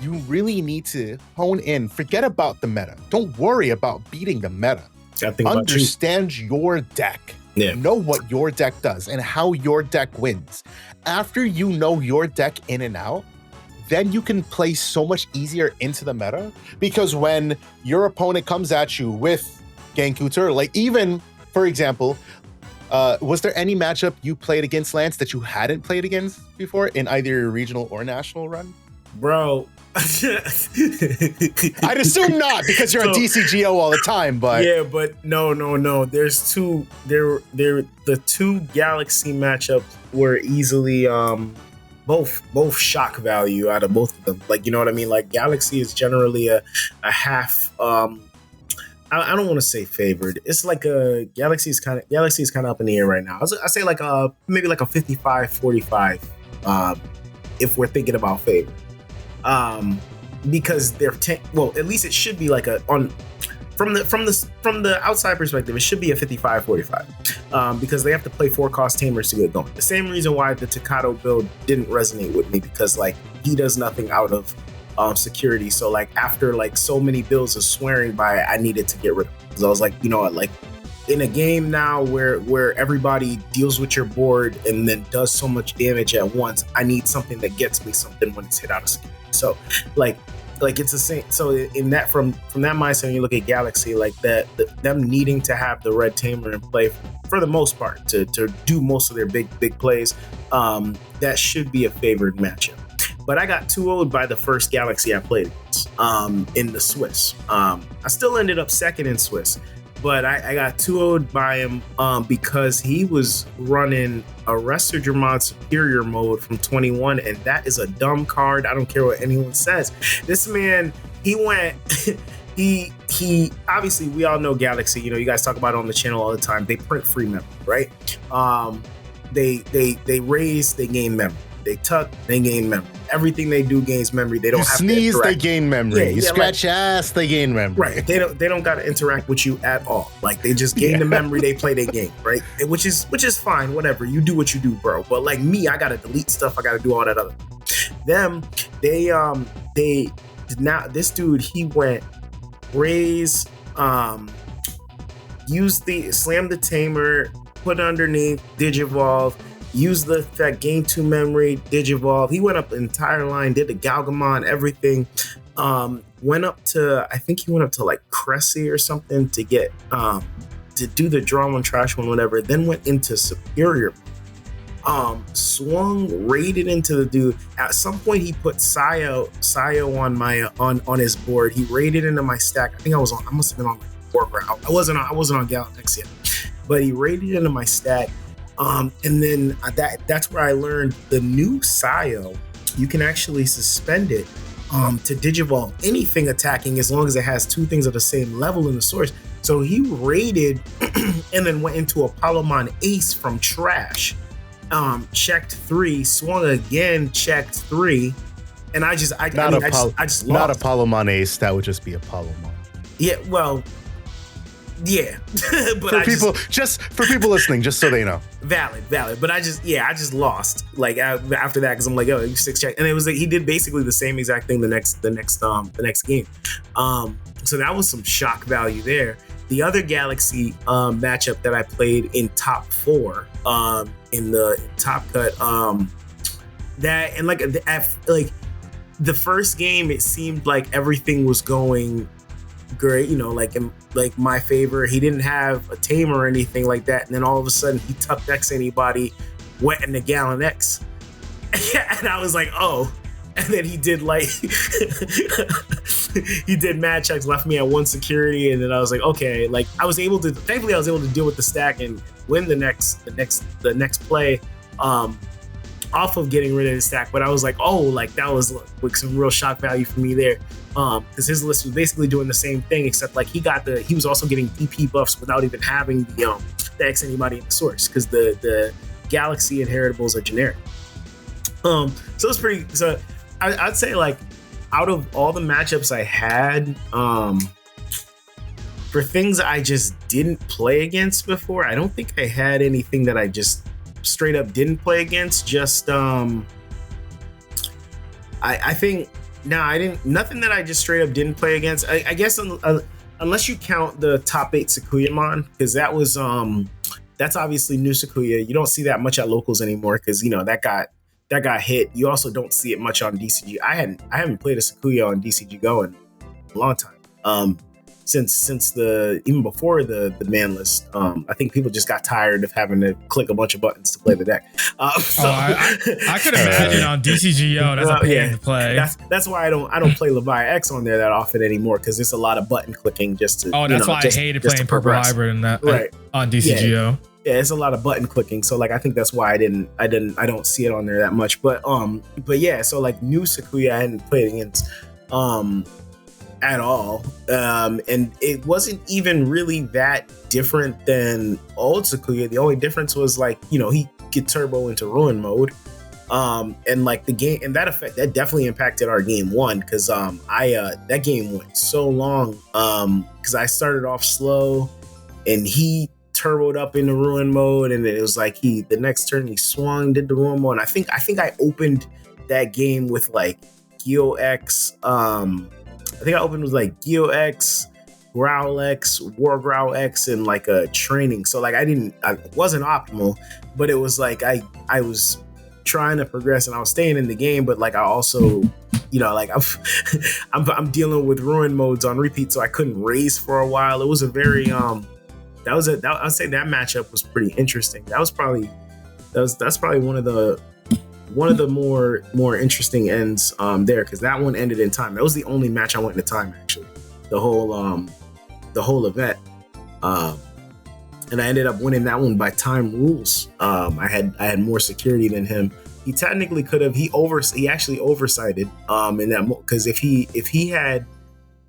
you really need to hone in. Forget about the meta. Don't worry about beating the meta. Understand your deck. Yeah. Know what your deck does and how your deck wins. After you know your deck in and out, then you can play so much easier into the meta, because when your opponent comes at you with Genkuter, like even, for example, was there any matchup you played against, Lance, that you hadn't played against before in either your regional or national run? Bro. I'd assume not, because you're on DCGO all the time, but yeah, but no. There's two. The two Galaxy matchups were easily both shock value out of both of them. Like, you know what I mean? Like, Galaxy is generally a half. I don't want to say favored. It's like a Galaxy is kind of up in the air right now. I say like maybe like a 55-45. If we're thinking about favor. Because they're well, at least it should be like from the outside perspective, it should be a 55-45, because they have to play 4-cost tamers to get going. The same reason why the Takato build didn't resonate with me, because like he does nothing out of security. So like after like so many builds of swearing by, I needed to get rid of it, because I was like, you know what, like in a game now where everybody deals with your board and then does so much damage at once, I need something that gets me something when it's hit out of security. So like it's the same. So in that, from that mindset, when you look at Galaxy, like them needing to have the red tamer in play for the most part to do most of their big plays, that should be a favored matchup. But I got 2-0'd by the first Galaxy I played against in the Swiss. I still ended up second in Swiss, but I got 2-0'd by him because he was running a Resurgermon Superior mode from 21, and that is a dumb card. I don't care what anyone says. This man, he went, he obviously, we all know Galaxy, you know, you guys talk about it on the channel all the time. They print free memory, right? They raise, they gain memory. They tuck, they gain memory. Everything they do gains memory. They don't have to sneeze, they gain memory. You scratch ass, they gain memory. Right. They don't got to interact with you at all. Like, they just gain the memory. They play their game, right? Which is fine. Whatever. You do what you do, bro. But like me, I gotta delete stuff. I gotta do all that other. Them, they now this dude, he went raise, slam the tamer, put underneath, digivolve. Use the effect, gain 2 memory, digivolve. He went up the entire line, did the Galgamon, everything. Went up to, I think he went up to like Cressy or something to get to do the draw one, trash one, whatever. Then went into Superior. swung, raided into the dude. At some point, he put Sayo on my on his board. He raided into my stack. I think I must have been on like Warground. I wasn't on Galatex yet, but he raided into my stack. And then that's where I learned the new Sayo. You can actually suspend it to digivolve anything attacking as long as it has two things of the same level in the source. So he raided and then went into Apollomon Ace from trash. Checked 3, swung again, checked 3, and I just lost. Not Apollomon Ace, that would just be Apollomon. Yeah, well, yeah. But for people listening, just so they know. Valid. But I just lost. Like after that, because I'm like, oh, 6 check, and it was like he did basically the same exact thing the next game. So that was some shock value there. The other Galaxy matchup that I played in top 4, in the top cut, that and like the first game, it seemed like everything was going great, like in like my favor. He didn't have a tamer or anything like that, and then all of a sudden he tucked X anybody, went into Gallon X, and I was like, oh. And then he did he did mad checks, left me at 1 security, and then I was like, okay, like thankfully I was able to deal with the stack and win the next play off of getting rid of the stack. But I was like, oh, like that was like some real shock value for me there, because his list was basically doing the same thing, except like he was also getting DP buffs without even having the X anybody in the source, because the Galaxy inheritables are generic. So it's pretty. So I'd say, like, out of all the matchups I had, for things I just didn't play against before, I don't think I had anything that I just straight up didn't play against. Just I think I didn't. Nothing that I just straight up didn't play against. I guess unless you count the top 8 Sakuyamon, because that was that's obviously new Sakuya. You don't see that much at locals anymore, because that got hit. You also don't see it much on DCG. I haven't played a Sakuya on DCG Go in a long time. Since even before the ban list. I think people just got tired of having to click a bunch of buttons to play the deck. I could imagine on DCGO that's a pain to play. That's why I don't play Levi X on there that often anymore, because it's a lot of button clicking just to. Oh, that's why I hated playing Purple Hybrid in that on DCGO. Yeah, it's a lot of button clicking. So like I think that's why I don't see it on there that much. But yeah, so like new Sakuya I hadn't played against at all. And it wasn't even really that different than old Sakuya. The only difference was like, he could turbo into ruin mode. And like the game, and that definitely impacted our game 1, because that game went so long, because I started off slow and he turboed up into ruin mode, and it was like the next turn he swung, did the ruin mode. And I think I opened that game with like Geo X. I think I opened with like Geo X, Growl X, War Growl X, and like a training. So like I wasn't optimal, but it was like I was trying to progress and I was staying in the game, but like I also like I'm dealing with ruin modes on repeat, so I couldn't raise for a while. It was a very I'd say that matchup was pretty interesting. That's probably one of the more interesting ends there, because that one ended in time. That was the only match I went into time, actually, the whole event, and I ended up winning that one by time rules. I had more security than him. He technically could have. He actually oversighted in that because if he had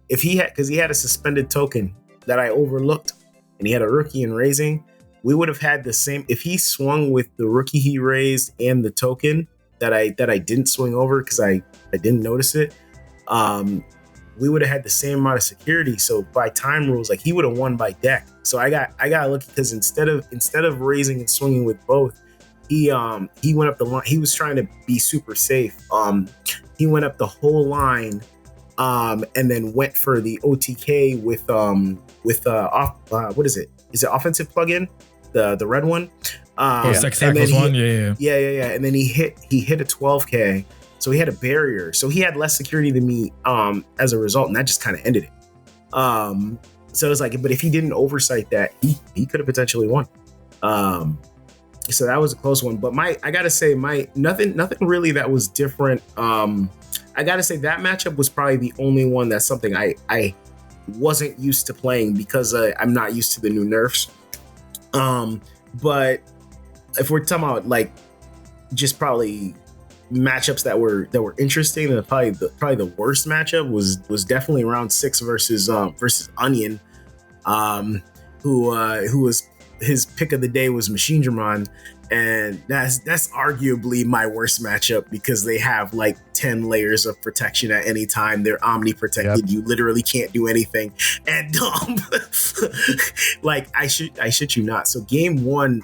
because he had a suspended token that I overlooked, and he had a rookie in raising, we would have had the same. If he swung with the rookie he raised and the token that I didn't swing over because I didn't notice it, we would have had the same amount of security. So by time rules, like he would have won by deck. So I got lucky, because instead of raising and swinging with both, he went up the line. He was trying to be super safe. He went up the whole line, and then went for the OTK with what is it? Is it offensive plugin? The red one. Sex Tackles one. Yeah. And then he hit a 12K. So he had a barrier. So he had less security than me as a result, and that just kind of ended it. So it's like, but if he didn't oversight that, he could have potentially won. So that was a close one. But I gotta say, nothing really that was different. I gotta say that matchup was probably the only one that's something I wasn't used to playing because I'm not used to the new nerfs. But if we're talking about like just probably matchups that were interesting, and probably the worst matchup was definitely round 6 versus Onion, who was his pick of the day was Machinedramon, and that's arguably my worst matchup because they have like 10 layers of protection at any time. They're omni protected. Yep. You literally can't do anything. And like I shit you not. So game 1,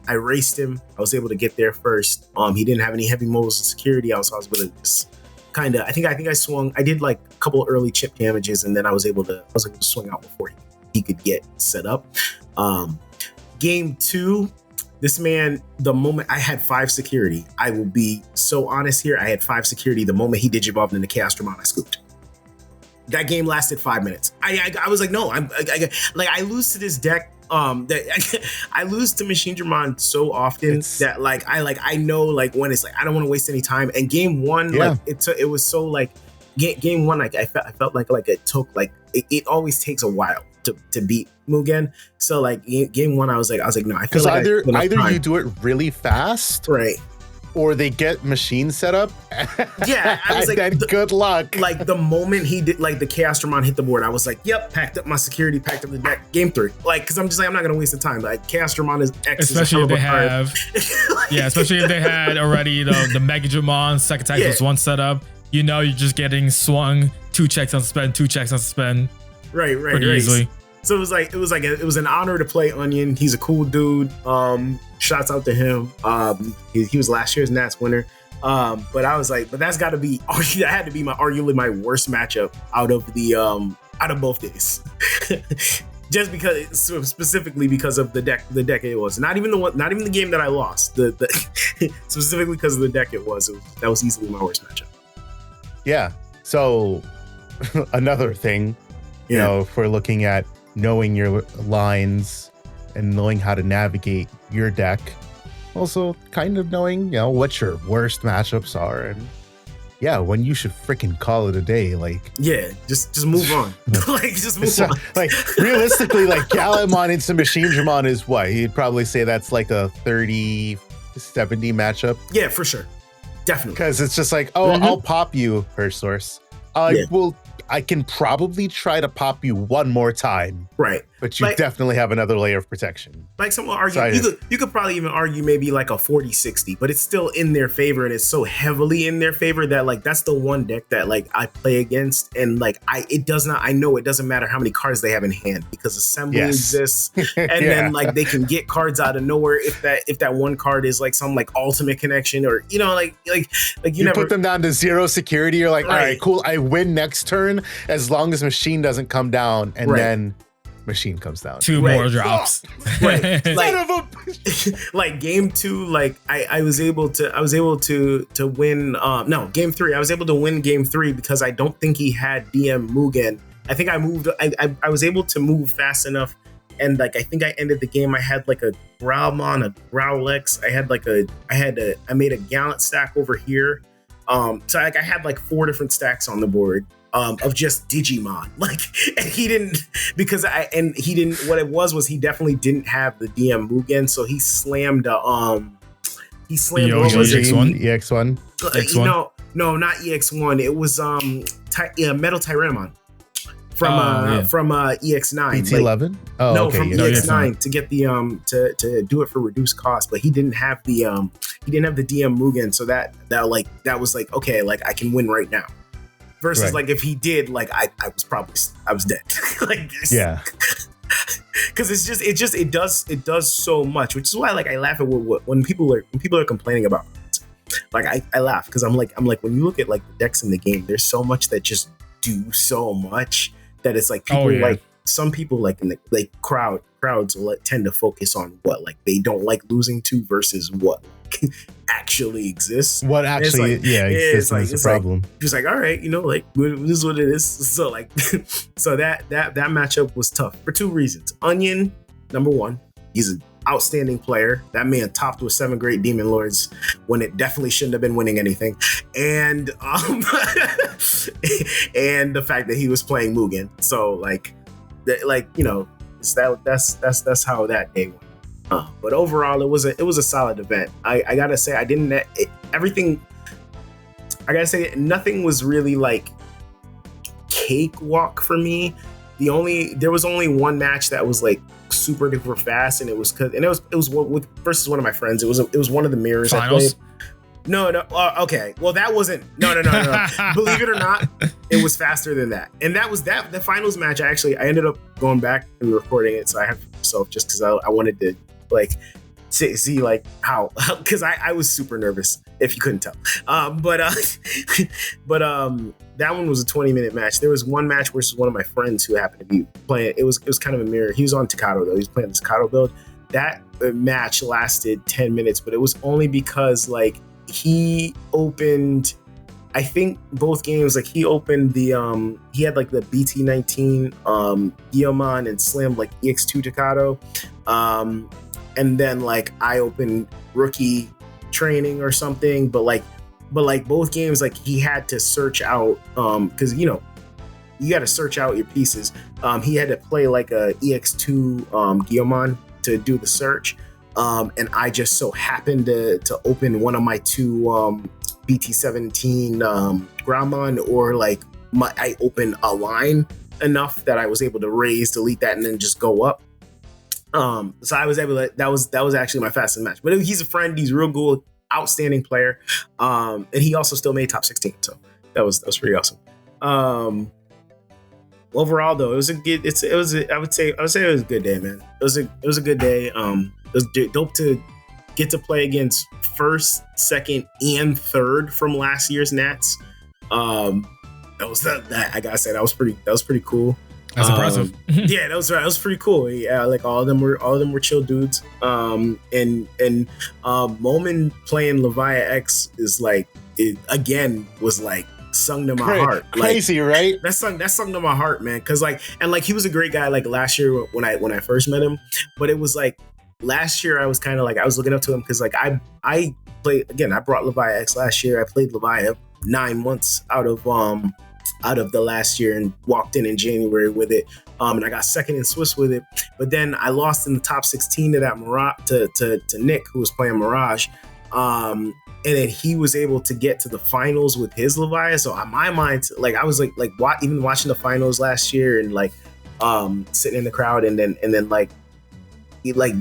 I raced him. I was able to get there first. He didn't have any heavy mobiles and security. I was able to just kind of. I think I swung. I did like a couple early chip damages, and then I was able to swing out before he could get set up. Game 2, this man, the moment I had 5 security, I will be so honest here. I had 5 security. The moment he digivolved into Takatomon, I scooped. That game lasted 5 minutes. I was like, no, I lose to this deck. I lose to Machinedramon so often that I know like when it's like I don't want to waste any time. And game 1, like it was so like game 1, like I felt like it took like it always takes a while to beat Mugen. So like game 1, I was like no, I feel like either you do it really fast, right, or they get machine set up. Yeah, I was like, good luck. Like the moment he did, like the Takatomon hit the board, I was like, yep, packed up my security, packed up the deck. Game 3, like, because I'm just like, I'm not gonna waste the time. Like Takatomon is X, especially if they have, especially if they had already the Megadramon second attack plus 1 setup. You know, you're just getting swung 2 checks on suspend, 2 checks on suspend. Right. Easily. So it was an honor to play Onion. He's a cool dude. Shouts out to him. He was last year's Nats winner. But I was like, but that had to be arguably my worst matchup out of both days. Just because, specifically because of the deck it was. Not even the game that I lost. The specifically because of the deck it was. That was easily my worst matchup. Yeah. So another thing, you know, if we're looking at knowing your lines and knowing how to navigate your deck, also kind of knowing, you know, what your worst matchups are, and when you should freaking call it a day. Like, just move on. Like, just move on. Like, realistically, like Galamon into Machinedramon is what? He'd probably say that's like a 30-70 matchup. Yeah, for sure. Definitely. Because it's just like, I'll pop you, First Source. I can probably try to pop you one more time. Right. But you definitely have another layer of protection. Like someone argue, you could probably even argue maybe like a 40-60, but it's still in their favor, and it's so heavily in their favor that like that's the one deck that like I play against, and like I know it doesn't matter how many cards they have in hand because assembly exists, and then like they can get cards out of nowhere if that one card is like some like ultimate connection, or you know like you never put them down to 0 security. You're like, all right, cool, I win next turn as long as Machine doesn't come down, and then Machine comes down. 2 more drops. Right. Like game 2, like I was able to win game 3. I was able to win game 3 because I don't think he had DM Mugen. I think I was able to move fast enough, and like I think I ended the game. I had like a Growlmon, a Growlex. I made a Gallant stack over here. So like I had like 4 different stacks on the board. Of just Digimon, like, and he didn't, what it was he definitely didn't have the DM Mugen, so he slammed EX1. No, not EX1. It was Metal Tyrannomon from EX9. BT11. From EX9 to get the to do it for reduced cost, but he didn't have the DM Mugen, so that was like, okay, like I can win right now. Versus like if he did, like I was dead. Like because it does so much, which is why like I laugh at when people are complaining about it. Like I laugh because I'm like when you look at like the decks in the game, there's so much that just do so much that it's like people like some people like in the crowds will tend to focus on what like they don't like losing to versus what actually exists. What actually exists is the problem. Just like, all right, you know, like this is what it is. So like so that matchup was tough for 2 reasons. Onion, number 1, he's outstanding player. That man topped with 7 great Demon Lords when it definitely shouldn't have been winning anything. And and the fact that he was playing Mugen. So like you know, that's how that day went. But overall, it was a solid event. I gotta say, nothing was really like cakewalk for me. There was only one match that was like super duper fast, and it was versus one of my friends. It was one of the mirrors Finals? I played. No. Okay. Well, that wasn't. No. Believe it or not, it was faster than that. And that was that. The finals match. I ended up going back and recording it, so I have it for myself just because I wanted to like see like how, because I was super nervous if you couldn't tell. But that one was a 20-minute match. There was one match versus one of my friends who happened to be playing. It was kind of a mirror. He was on Takato though. He was playing the Takato build. That match lasted 10 minutes, but it was only because like he opened, I think both games, like he opened the he had like the BT19 Diaboromon and slammed like EX2 Takato, and then like I opened rookie training or something, but both games, like he had to search out because you know you got to search out your pieces. He had to play like a EX2 Diaboromon to do the search, and I just so happened to open one of my 2 BT17 Groundmon, or like I opened a line enough that I was able to raise, delete that, and then just go up. So I was able to, that was actually my fastest match. But he's a friend, he's real good, outstanding player. And he also still made top 16. So that was pretty awesome. Overall though, it was a good, I would say it was a good day, man. It was a good day. It was dope to get to play against first, second, and third from last year's Nats. That I gotta say that was pretty cool. That's impressive. Yeah, that was pretty cool. Yeah, like all of them were chill dudes. And Momin playing Leviah X is like, it again was like sung to my heart. Crazy, like, right? That sung to my heart, man. Cause like, and like he was a great guy like last year when I first met him. But it was like last year I was kind of like, I was looking up to him because like I played again. I brought Leviah X last year. I played Leviah 9 months out of the last year and walked in January with it. And I got second in Swiss with it. But then I lost in the top 16 to that Mirage, to Nick, who was playing Mirage. And then he was able to get to the finals with his Leviah. So on my mind, like I was even watching the finals last year and like sitting in the crowd and then like he like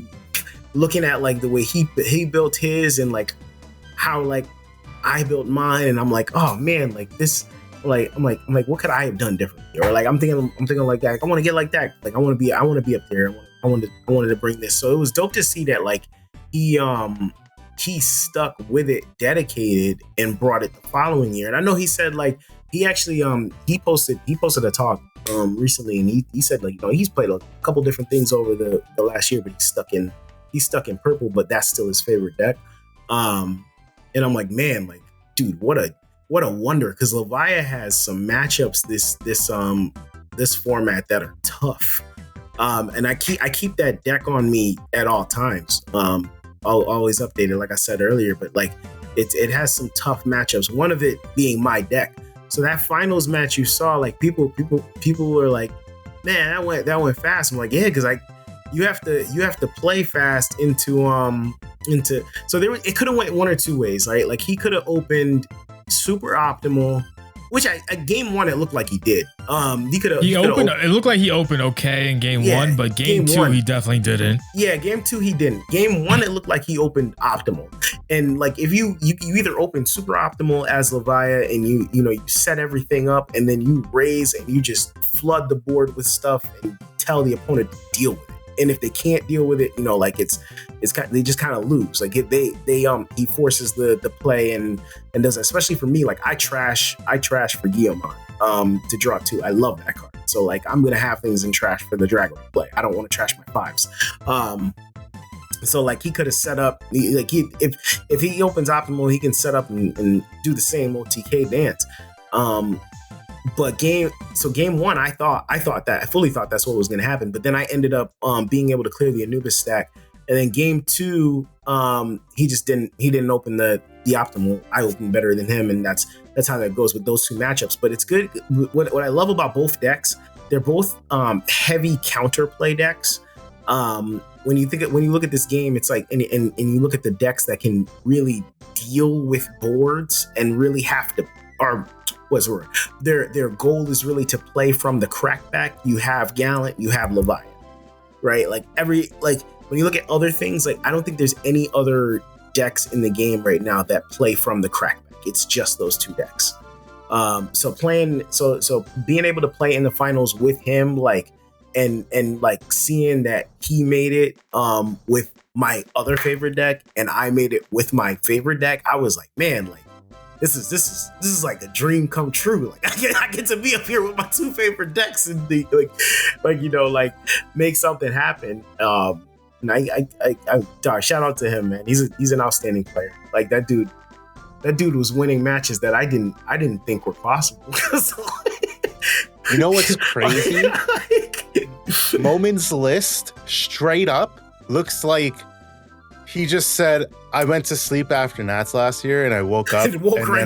looking at like the way he built his and like how like I built mine, and I'm like, oh man, like this. Like I'm like, what could I have done differently? Or like I'm thinking like that. Like, I want to get like that. Like I want to be up there. I wanted to bring this. So it was dope to see that like he stuck with it, dedicated, and brought it the following year. And I know he said like he actually he posted a talk recently, and he said like, you know, he's played a couple different things over the last year, but he's stuck in purple, but that's still his favorite deck. And I'm like, man, like dude, what a wonder, because Leviah has some matchups this format that are tough, and I keep that deck on me at all times. I'll always update it, like I said earlier, but like it has some tough matchups. One of it being my deck. So that finals match you saw, like people were like, man, that went fast. I'm like, yeah, because you have to play fast into so it could have went one or two ways, right? Like he could have opened super optimal, which game 1 it looked like he did. It looked like he opened okay in game 1, but game 2 he definitely didn't. Yeah, game 2 he didn't. Game 1 it looked like he opened optimal. And like if you either open super optimal as Leviah and you set everything up, and then you raise and you just flood the board with stuff and tell the opponent to deal with it. And if they can't deal with it, like it's kind of, they just kind of lose. Like he forces the play and does, especially for me, like I trash for Guillemot to draw 2. I love that card. So like I'm gonna have things in trash for the Dragon to play. I don't want to trash my 5s. So like he could have set up if he opens optimal, he can set up and do the same OTK dance. But game 1, I fully thought that's what was going to happen. But then I ended up being able to clear the Anubis stack And then game 2, he didn't open the optimal. I opened better than him, and that's how that goes with those two matchups. But it's good. What I love about both decks, they're both heavy counterplay decks. When you look at this game, it's like, and you look at the decks that can really deal with boards and really have to, or what's the word? Their goal is really to play from the crackback. You have Gallant, you have Leviathan, right? Like when you look at other things, like I don't think there's any other decks in the game right now that play from the crackback. It's just those two decks. So being able to play in the finals with him, like, and like seeing that he made it with my other favorite deck and I made it with my favorite deck, I was like, man, like this is like a dream come true. Like I get to be up here with my two favorite decks and like make something happen. And I shout out to him, man. He's an outstanding player. Like that dude was winning matches that I didn't think were possible. So, you know what's crazy? Moment's list straight up looks like he just said, I went to sleep after Nats last year and I woke up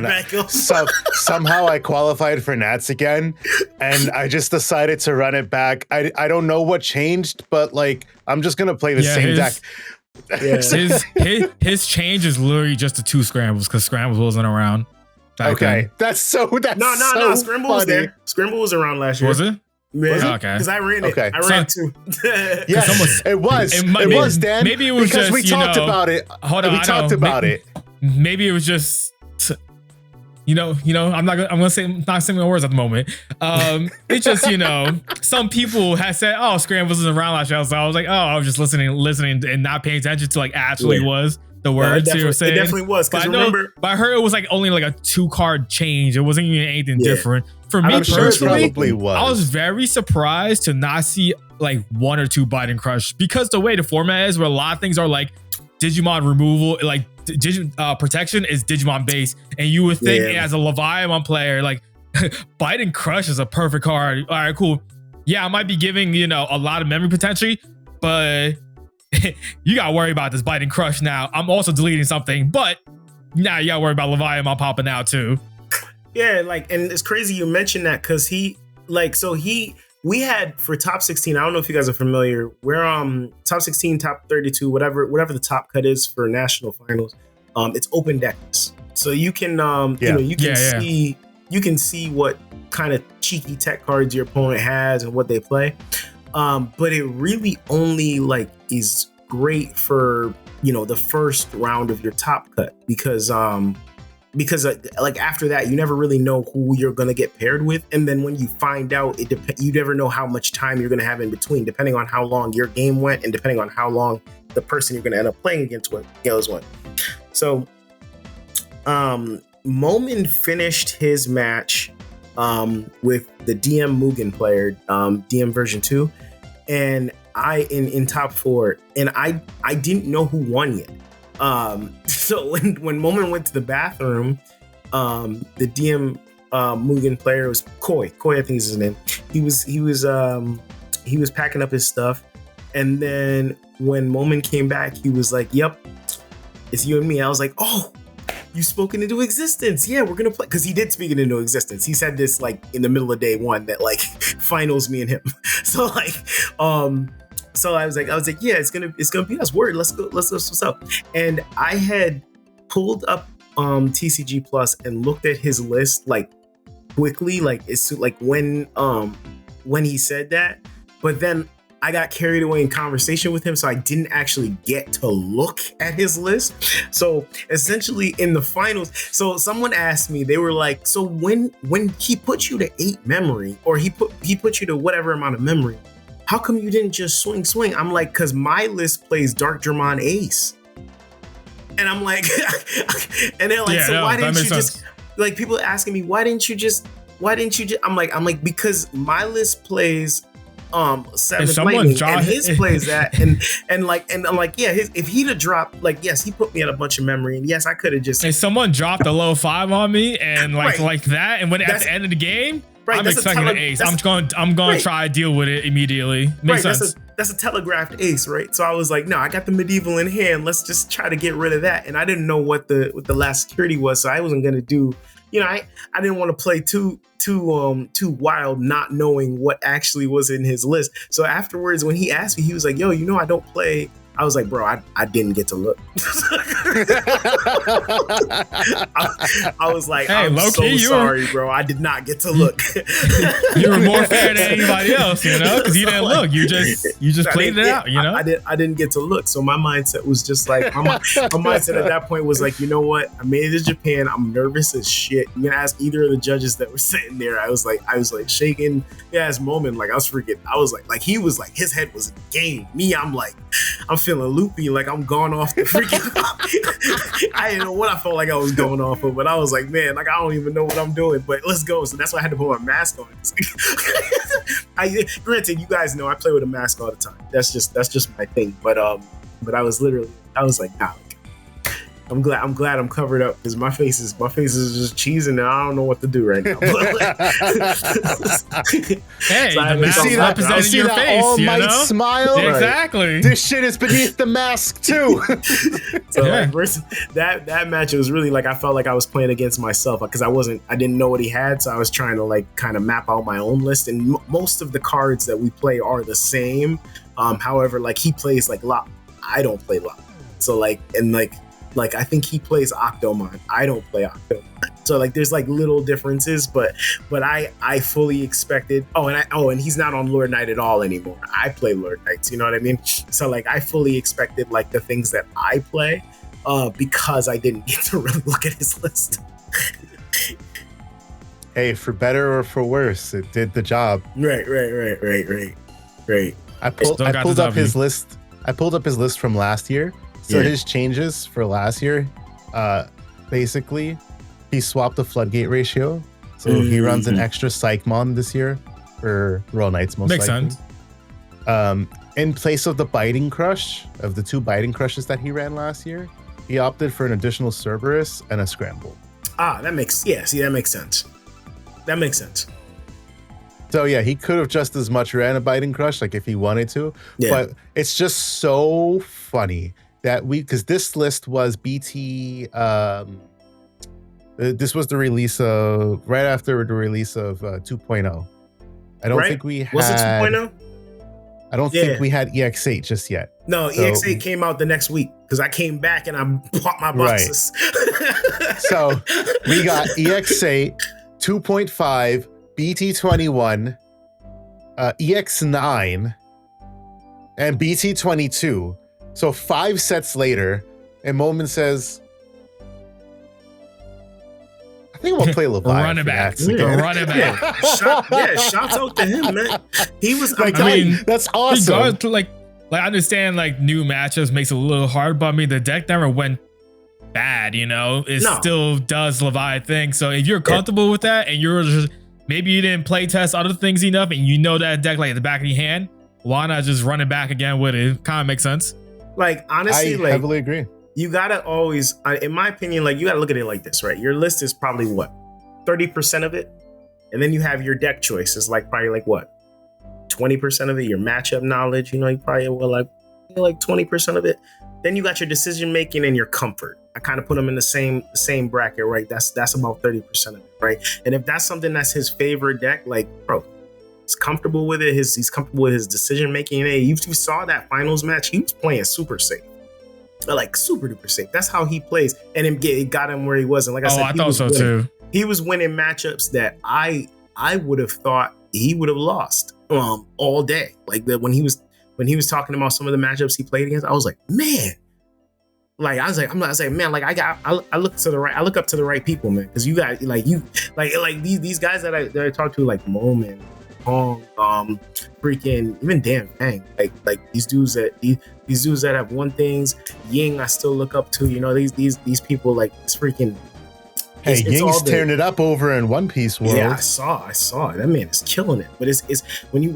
back up. Somehow I qualified for Nats again and I just decided to run it back. I don't know what changed, but like I'm just gonna play the same deck. Yeah. his change is literally just the 2 scrambles because scrambles wasn't around. Okay, that's so Scramble was there. Scramble was around last year. Was it? Yeah, okay. Because I ran it. Okay. I ran too. Yes, it was, Dan. Maybe it was because just, we talked about it. Hold on, we talked about it. Maybe it was just, I'm not saying my words at the moment. It's just, some people had said, oh, Scrambles isn't around last year. So I was like, oh, I was just listening and not paying attention to like actually was the words you were saying. It definitely was. Because but I heard it was like only like a 2-card change. It wasn't even anything different. For me personally, I was very surprised to not see like 1 or 2 Biden Crush because the way the format is, where a lot of things are like Digimon removal, like protection is Digimon base, and you would think as a Leviathan player, like Biden Crush is a perfect card. All right, cool. Yeah, I might be giving a lot of memory potentially, but you gotta worry about this Biden Crush now. I'm also deleting something, but now you gotta worry about Leviathan popping out too. Yeah, like, and it's crazy you mentioned that because we had for top 16, I don't know if you guys are familiar, we're top 16, top 32, whatever the top cut is for national finals. It's open deckless. So you can you can see what kind of cheeky tech cards your opponent has and what they play. But it really only like is great for the first round of your top cut because like after that you never really know who you're gonna get paired with, and then when you find out, you never know how much time you're gonna have in between, depending on how long your game went and depending on how long the person you're gonna end up playing against went. So Moment finished his match with the DM Mugen player, DM version 2, and I in top 4, and I didn't know who won yet. So when Moment went to the bathroom, the DM Mugen player was Koi, I think is his name. He was packing up his stuff, and then when Moment came back, he was like, "Yep, it's you and me." I was like, "Oh, you spoken into existence. Yeah, we're gonna play." Because he did speak it into existence. He said this like in the middle of day 1 that like finals me and him. So like, so I was like, yeah, it's gonna be us. Word, let's go. What's up? And I had pulled up TCG Plus and looked at his list like quickly, like it's like when he said that, but then I got carried away in conversation with him, so I didn't actually get to look at his list. So essentially in the finals, so someone asked me, they were like, so when he put you to 8 memory, or he put you to whatever amount of memory, how come you didn't just swing? I'm like, because my list plays Dark Dramon Ace. And I'm like, and they're like, why didn't you just, like, people asking me, why didn't you just, I'm like, because my list plays 7th Lightning, and his plays that, and I'm like, yeah, if he'd have dropped, like, yes, he put me at a bunch of memory, and yes, I could have just. If someone dropped a low 5 on me, and like that, and when at the end of the game, I'm expecting an ace. I'm going to try to deal with it immediately. Makes sense. that's a telegraphed ace, right? So I was like, no, I got the medieval in hand. Let's just try to get rid of that. And I didn't know what the last security was, so I wasn't gonna do. I didn't want to play too wild, not knowing what actually was in his list. So afterwards, when he asked me, he was like, "Yo, I don't play." I was like, bro, I didn't get to look. I was like, hey, I'm so sorry, bro. I did not get to look. You were more fair than anybody else, because you didn't look. You just played it out, I didn't get to look. So my mindset was just like, my mindset at that point was like, you know what? I made it to Japan. I'm nervous as shit. I'm gonna ask either of the judges that were sitting there. I was like shaking. Yeah, this moment, like I was freaking. I was like he was like his head was in the game. Me, I'm feeling loopy, like I'm gone off the freaking. I didn't know what I felt like I was going off of, but I was like, man, like I don't even know what I'm doing. But let's go. So that's why I had to put my mask on. Granted, you guys know I play with a mask all the time. That's just my thing. But I was like, nah. I'm glad I'm covered up because my face is just cheesing and I don't know what to do right now. Hey, so the mask representing your face, all might smile. Exactly. Right. This shit is beneath the mask too. So that match, it was really like I felt like I was playing against myself because I didn't know what he had, so I was trying to like kind of map out my own list. And most of the cards that we play are the same. However, like he plays like Lop. I don't play Lop. So like I think he plays Octomon. I don't play Octomon. So like there's like little differences, but I fully expected. And he's not on Lord Knight at all anymore. I play Lord Knights, you know what I mean? So like I fully expected like the things that I play, because I didn't get to really look at his list. Hey, for better or for worse, it did the job. Right. I pulled up his list. I pulled up his list from last year. So his changes for last year, basically, he swapped the floodgate ratio. So he runs an extra Psychmon this year for Royal Knights, most likely. Makes sense. In place of the Biting Crush, of the 2 Biting Crushes that he ran last year, he opted for an additional Cerberus and a Scramble. That makes sense. That makes sense. So yeah, he could have just as much ran a Biting Crush, like if he wanted to. Yeah. But it's just so funny that because this list was BT, this was the release of, right after the release of 2.0. I don't think we had... Was it 2.0? I don't think we had EX8 just yet. No, so, EX8 came out the next week because I came back and I bought my boxes. Right. So we got EX8, 2.5, BT21, EX9, and BT22. So 5 sets later, and Moment says, I think we'll play Leviathan. Run it back. Run it back. Shouts out to him, man. He was like, that's awesome. Like I understand like new matchups makes it a little hard, but I mean the deck never went bad, It still does Leviathan. So if you're comfortable with that and you're just, maybe you didn't play test other things enough and that deck like at the back of your hand, why not just run it back again with it? Kind of makes sense. Like, honestly, I heavily agree. You gotta always, in my opinion, like you gotta look at it like this, right? Your list is probably what, 30% of it, and then you have your deck choices, like probably like what, 20% of it. Your matchup knowledge, you probably like 20% of it. Then you got your decision making and your comfort. I kind of put them in the same bracket, right? That's about 30% of it, right? And if that's something that's his favorite deck, like bro, he's comfortable with it. He's comfortable with his decision making. Hey, you saw that finals match. He was playing super safe, like super duper safe. That's how he plays, and it got him where he was. And like I said, I thought so too. He was winning matchups that I would have thought he would have lost all day. Like when he was talking about some of the matchups he played against, I was like, man. Like I was like, man, like I look up to the right people, man, because you got like these guys that I talk to, like Moment, Hong, freaking even Dan Fang, like these dudes that have won things. Ying, I still look up to. These people, like it's freaking. Hey, Ying's tearing it up over in One Piece world. Yeah, I saw it. That man is killing it. But it's when you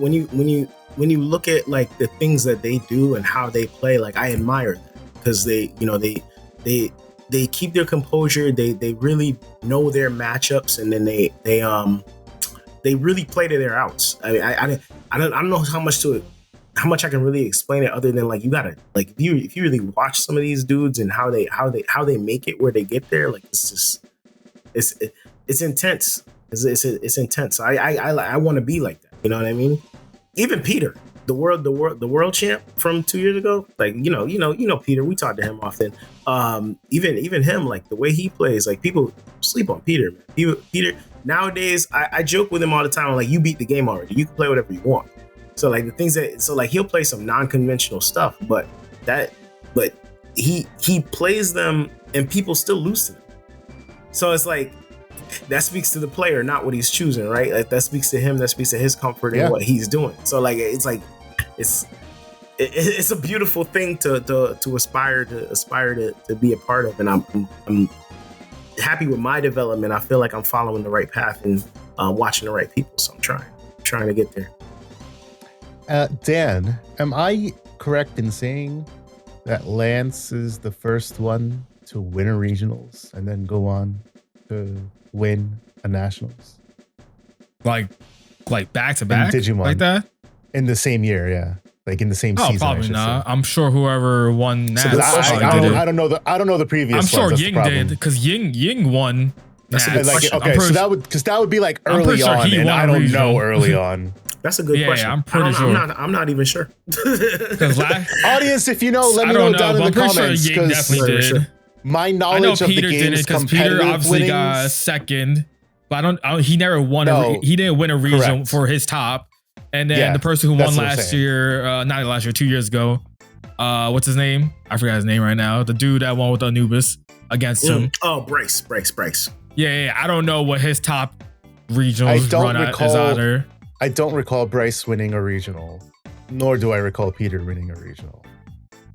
look at like the things that they do and how they play, like I admire them. Because they keep their composure. They really know their matchups, and then they really play to their outs. I don't know how I can really explain it other than like you gotta like if you really watch some of these dudes and how they make it where they get there, like it's just it's intense. It's intense. I want to be like that. You know what I mean? Even Peter, the world champ from 2 years ago, like you know Peter. We talk to him often. Even him, like the way he plays, like people sleep on Peter. Man. Peter nowadays, I joke with him all the time. I'm like, you beat the game already. You can play whatever you want. So like the things like he'll play some non-conventional stuff, but he plays them and people still lose to them. So it's like that speaks to the player, not what he's choosing, right? Like that speaks to him, that speaks to his comfort and what he's doing. So like it's a beautiful thing to aspire to be a part of, and I'm happy with my development. I feel like I'm following the right path and watching the right people. So I'm trying to get there. Dan, am I correct in saying that Lance is the first one to win a regionals and then go on to win a nationals? Like back to back, Digimon, like that in the same year, yeah, like in the same season. Probably not. I'm sure whoever won that. I don't know the previous. I'm sure ones, Ying did because Ying won. That's a good question. Okay, so that would be like early on, sure and I don't regional. know early on. That's a good question. I'm pretty sure. I'm not even sure. Audience, if you know, let me know down in the comments. Sure Ying definitely did. My knowledge of the game's competitive Peter obviously winnings, got second, but he never won. He didn't win a regional for his top. And then the person who won last year, not last year, 2 years ago, what's his name? I forgot his name right now. The dude that won with Anubis against him. Oh, Bryce. Yeah. I don't know what his top regionals run at is either. I don't recall Bryce winning a regional, nor do I recall Peter winning a regional.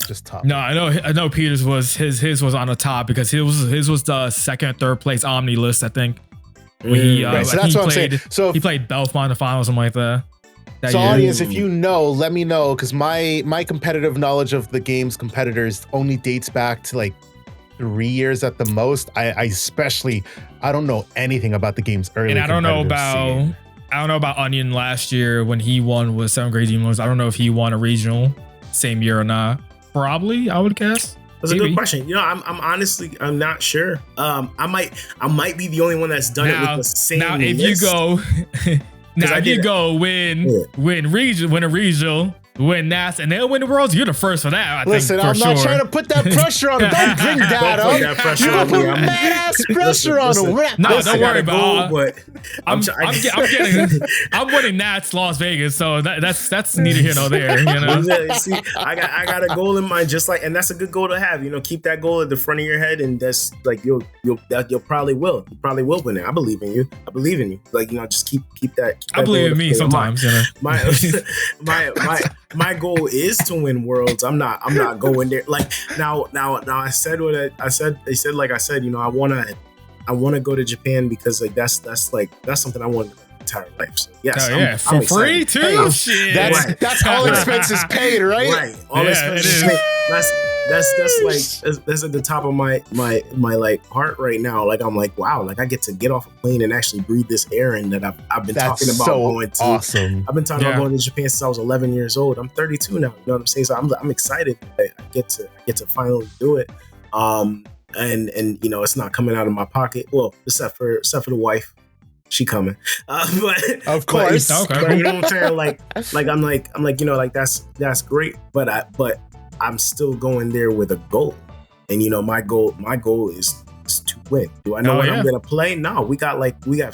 Just top. No, I know Peter's was his was on the top because his was the second, third place Omni list, I think. Right, so that's what I'm saying. So he played Belfont in the finals, something like that. So audience, if you know, let me know, because my competitive knowledge of the game's competitors only dates back to like 3 years at the most. I don't know anything about the game's early. And I don't know about Onion last year when he won with 7th grade Demons. I don't know if he won a regional same year or not. Probably, I would guess. That's a good question. You know, I'm honestly not sure. I might be the only one that's done it with the same. Now, if you go, win a regional, win NAS, and they'll win the Worlds, you're the first for that. Listen, I'm not trying to put that pressure on them. Don't bring that up. You're gonna put mad pressure on them. No, don't worry about it. I'm winning Nats Las Vegas, so that's neither here nor there. You know, see, I got a goal in mind, just like, and that's a good goal to have. You know, keep that goal at the front of your head, and that's like you'll probably will. You probably will win it. I believe in you. Like, you know, just keep that. I believe in me sometimes. You know, my goal is to win Worlds. I'm not going there. Like now I said what I said. They said, like I said, you know, I wanna go to Japan because like that's something I want to do my entire life. So yes, for free too. Hey, shit. That's all expenses paid, right? Right. All expenses paid. That's at the top of my like heart right now. Like I'm like, wow, like I get to get off a plane and actually breathe this air in that I've been talking about going to. Awesome. I've been talking about going to Japan since I was 11 years old. I'm 32 now. You know what I'm saying? So I'm excited. I get to finally do it. And you know, it's not coming out of my pocket. Well, except for the wife. She coming, but of course. But, you know what I'm saying? Like I'm like, you know, like that's great. But I'm still going there with a goal, and you know, my goal is to win. Do I know when I'm gonna play? No, we got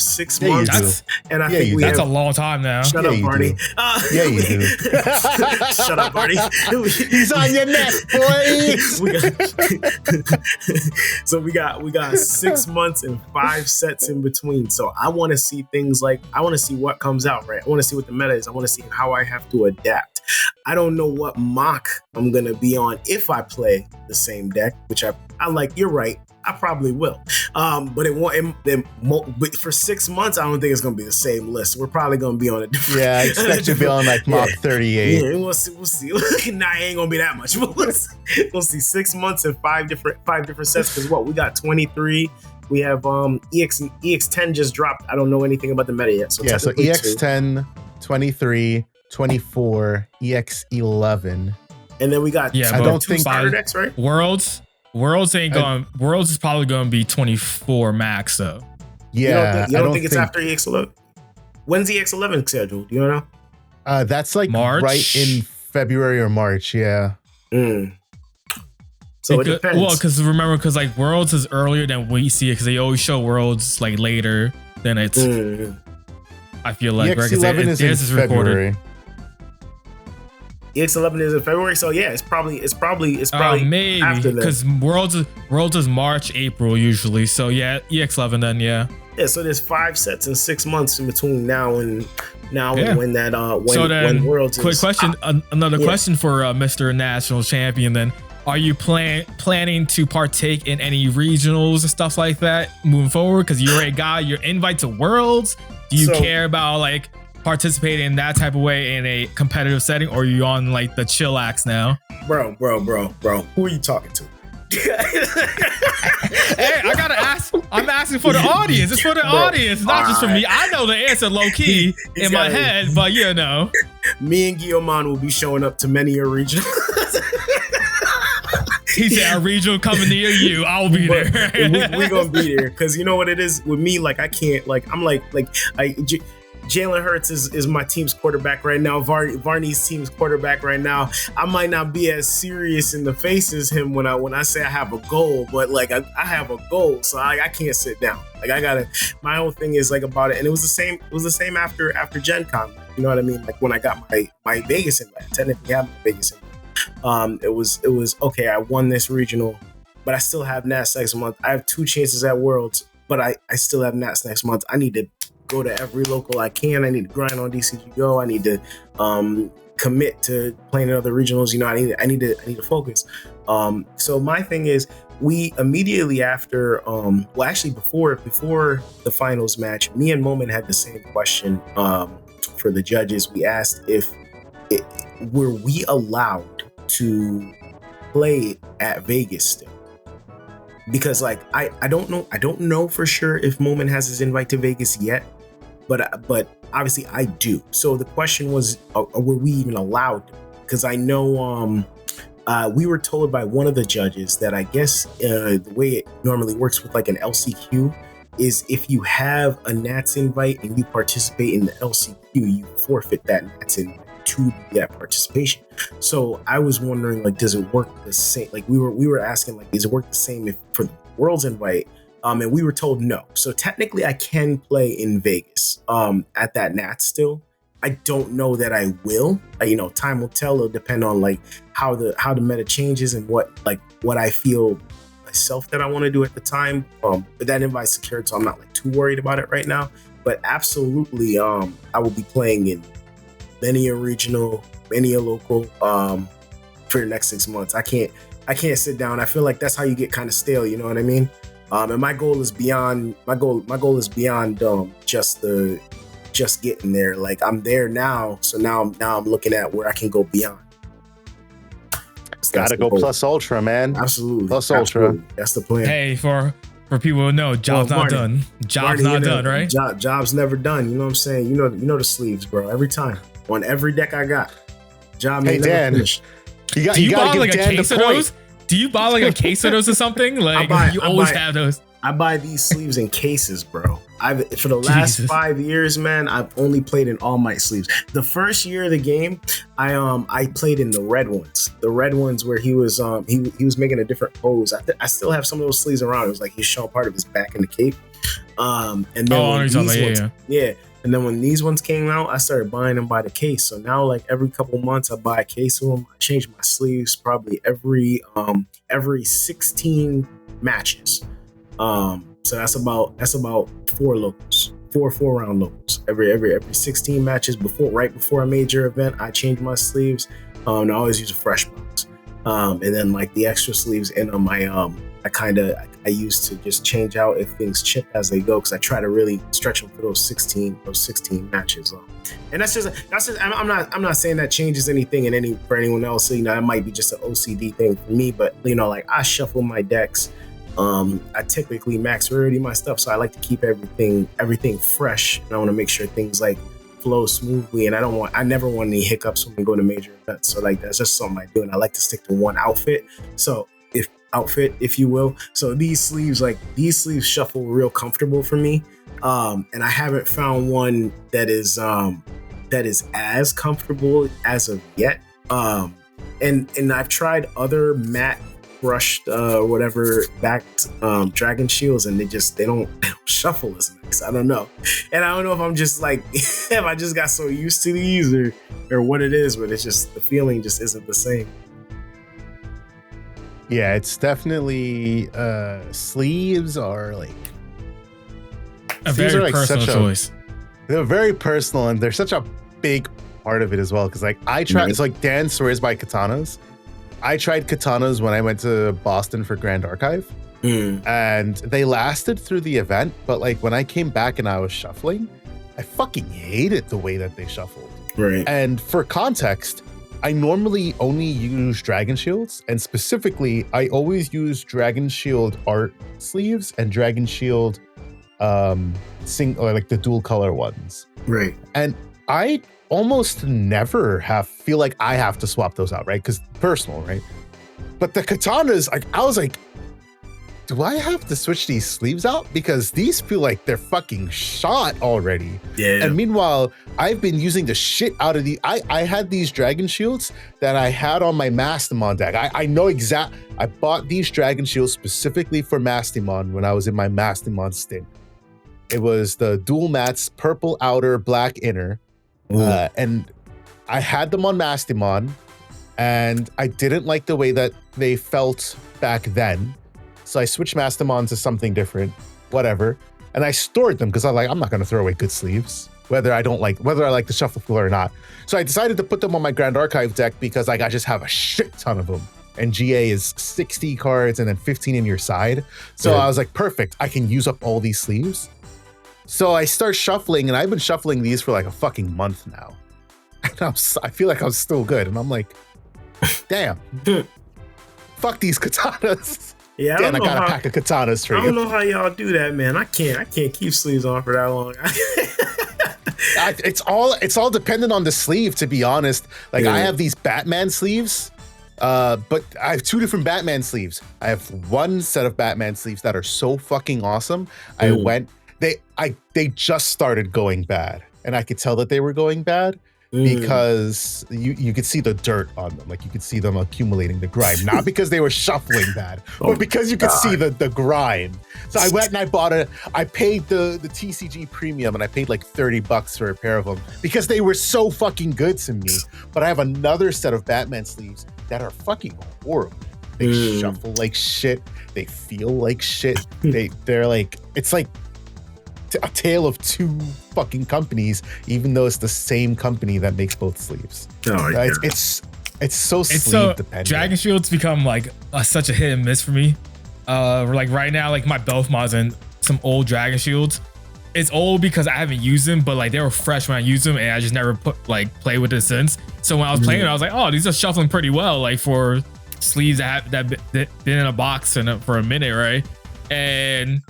6 months, and I think that's a long time now. Shut up, Barney. Yeah, you do. Shut up, Barney. He's on your neck, boy. So we got 6 months and 5 sets in between. So I want to see things like, I want to see what comes out, right? I want to see what the meta is. I want to see how I have to adapt. I don't know what mock I'm gonna be on if I play the same deck, which I like. You're right. I probably will, but it won't. But for 6 months, I don't think it's gonna be the same list. We're probably gonna be on a different. Yeah, I expect to be on like Mach 38. Yeah, we'll see. Nah, it ain't gonna be that much. We'll see 6 months and five different sets. Because what we got 23. We have EX10 just dropped. I don't know anything about the meta yet. So yeah, so EX10, 23, 24, EX11. And then we got Yeah, I but don't think starter decks, right? Worlds ain't going. Worlds is probably going to be 24 max though. Yeah, you don't think it's after EX11? When's EX11 scheduled? Do you know? That's like March? right in February or March. Yeah. So it depends. Well, because like Worlds is earlier than we see it because they always show Worlds like later than it's. I feel like EX11 is in February. EX11 is in February, so yeah, it's probably maybe after that. Because Worlds is March, April usually. So yeah, EX11 then yeah. Yeah, so there's 5 sets in 6 months in between now and when that when Worlds quick is. question, another question for Mr. National Champion then. Are you planning to partake in any regionals and stuff like that moving forward? Because you already got your invite to Worlds. Do you care about like participating in that type of way in a competitive setting, or are you on like the chillax now? Bro, who are you talking to? Hey, I gotta ask. I'm asking for the audience. It's for the audience, not just for me. I know the answer low key in my head, but you know. Me and Guillemon will be showing up to many a regional. He said a regional coming near you. I'll be there. We're gonna be there because you know what it is with me. Like I can't. Like I'm Jalen Hurts is my team's quarterback right now. Varney's team's quarterback right now. I might not be as serious in the face as him when I say I have a goal, but like I have a goal, so I can't sit down. Like I gotta. My whole thing is like about it, and it was the same. It was the same after Gen Con. You know what I mean? Like when I got my Vegas invite. I technically have my Vegas invite. It was okay. I won this regional, but I still have Nats next month. I have 2 chances at Worlds, but I still have Nats next month. I need to go to every local I can. I need to grind on DCG Go. I need to commit to playing in other regionals. You know, I need to focus. So my thing is, we immediately after, actually before the finals match, me and Moment had the same question for the judges. We asked were we allowed to play at Vegas still? Because like I don't know for sure if Moment has his invite to Vegas yet, but obviously I do. So the question was, were we even allowed? Because I know we were told by one of the judges that I guess the way it normally works with like an LCQ is if you have a Nats invite and you participate in the LCQ, you forfeit that Nats invite to that participation. So I was wondering, like, does it work the same? Like we were asking, like, does it work the same if for the World's invite? And we were told no. So technically I can play in Vegas at that Nats still. I don't know that I will. You know, time will tell. It'll depend on like how the meta changes and what I feel myself that I want to do at the time. But that invite's secured, so I'm not like too worried about it right now. But absolutely, I will be playing in many a regional, many a local for the next 6 months. I can't sit down. I feel like that's how you get kind of stale. You know what I mean? And my goal is beyond just getting there. Like I'm there now, so now I'm looking at where I can go beyond. Gotta go plus ultra, man. Absolutely. Plus ultra. That's the plan. Hey, for people who know, job's not done. Job's not done, right? Job's never done. You know what I'm saying? You know the sleeves, bro. Every time. On every deck I got. Job hey, Dan. Finished. Do you buy like a case of those? Do you buy like a case of those or something? Like you always have those. I buy these sleeves in cases, bro. For the last 5 years, man, I've only played in All Might sleeves. The first year of the game, I played in the red ones. The red ones where he was he was making a different pose. I still have some of those sleeves around. It was like he's showing part of his back in the cape. And then and then when these ones came out, I started buying them by the case. So now, like every couple months, I buy a case of them. I change my sleeves probably every 16 matches. So that's about 4 locals, four round locals. Every 16 matches right before a major event, I change my sleeves. And I always use a fresh box. And then like the extra sleeves in them, I use to just change out if things chip as they go, because I try to really stretch them for those 16 matches. And that's just I'm not saying that changes anything for anyone else. You know, that might be just an OCD thing for me, but you know, like I shuffle my decks. I typically max rarity my stuff, so I like to keep everything fresh, and I want to make sure things like flow smoothly, and I never want any hiccups when we go to major events. So like that's just something I do, and I like to stick to one outfit. So if you will. So these sleeves shuffle real comfortable for me. And I haven't found one that is as comfortable as of yet. And I've tried other matte brushed whatever backed dragon shields, and they don't shuffle as nice. I don't know, and I don't know if I'm just like if I just got so used to these or what it is, but it's just the feeling just isn't the same. Yeah, it's definitely sleeves are like a very personal choice. They're very personal, and they're such a big part of it as well. Because like I tried, it's like Dan swears by katanas. I tried katanas when I went to Boston for Grand Archive, and they lasted through the event. But like when I came back and I was shuffling, I fucking hated the way that they shuffled. Right. And for context, I normally only use Dragon Shields, and specifically, I always use Dragon Shield art sleeves and Dragon Shield or like the dual color ones. Right. And I almost never feel like I have to swap those out, right? Because personal, right? But the katanas, I was like, do I have to switch these sleeves out? Because these feel like they're fucking shot already. Yeah. And meanwhile, I've been using the shit out of I had these dragon shields that I had on my Mastamon deck. I know I bought these dragon shields specifically for Mastamon when I was in my Mastamon stint. It was the dual mats, purple outer, black inner. And I had them on Mastamon, and I didn't like the way that they felt back then. So I switched Mastamon to something different, whatever. And I stored them because I'm not going to throw away good sleeves, whether I like the shuffle feel or not. So I decided to put them on my Grand Archive deck because I just have a shit ton of them. And GA is 60 cards and then 15 in your side. So I was like, perfect. I can use up all these sleeves. So I start shuffling, and I've been shuffling these for like a fucking month now. And I feel like I'm still good. And I'm like, damn, fuck these katanas. Yeah, I got a pack of katanas for you. I don't know how y'all do that, man. I can't keep sleeves on for that long. It's all dependent on the sleeve, to be honest. Like I have these Batman sleeves, but I have two different Batman sleeves. I have one set of Batman sleeves that are so fucking awesome. They just started going bad, and I could tell that they were going bad. Because you could see the dirt on them, like you could see them accumulating the grime, not because they were shuffling bad, but because you could see the grime. So I went and I paid the TCG premium, and I paid like $30 for a pair of them because they were so fucking good to me. But I have another set of Batman sleeves that are fucking horrible. They shuffle like shit. They feel like shit. They're like, it's like a tale of two fucking companies, even though it's the same company that makes both sleeves. It's so sleeve dependent. Dragon Shields become like such a hit and miss for me. Like right now, like my Belfmods and some old Dragon Shields. It's old because I haven't used them, but like they were fresh when I used them, and I just never play with it since. So when I was playing it, I was like, oh, these are shuffling pretty well, like for sleeves that been in a box for a minute, right? And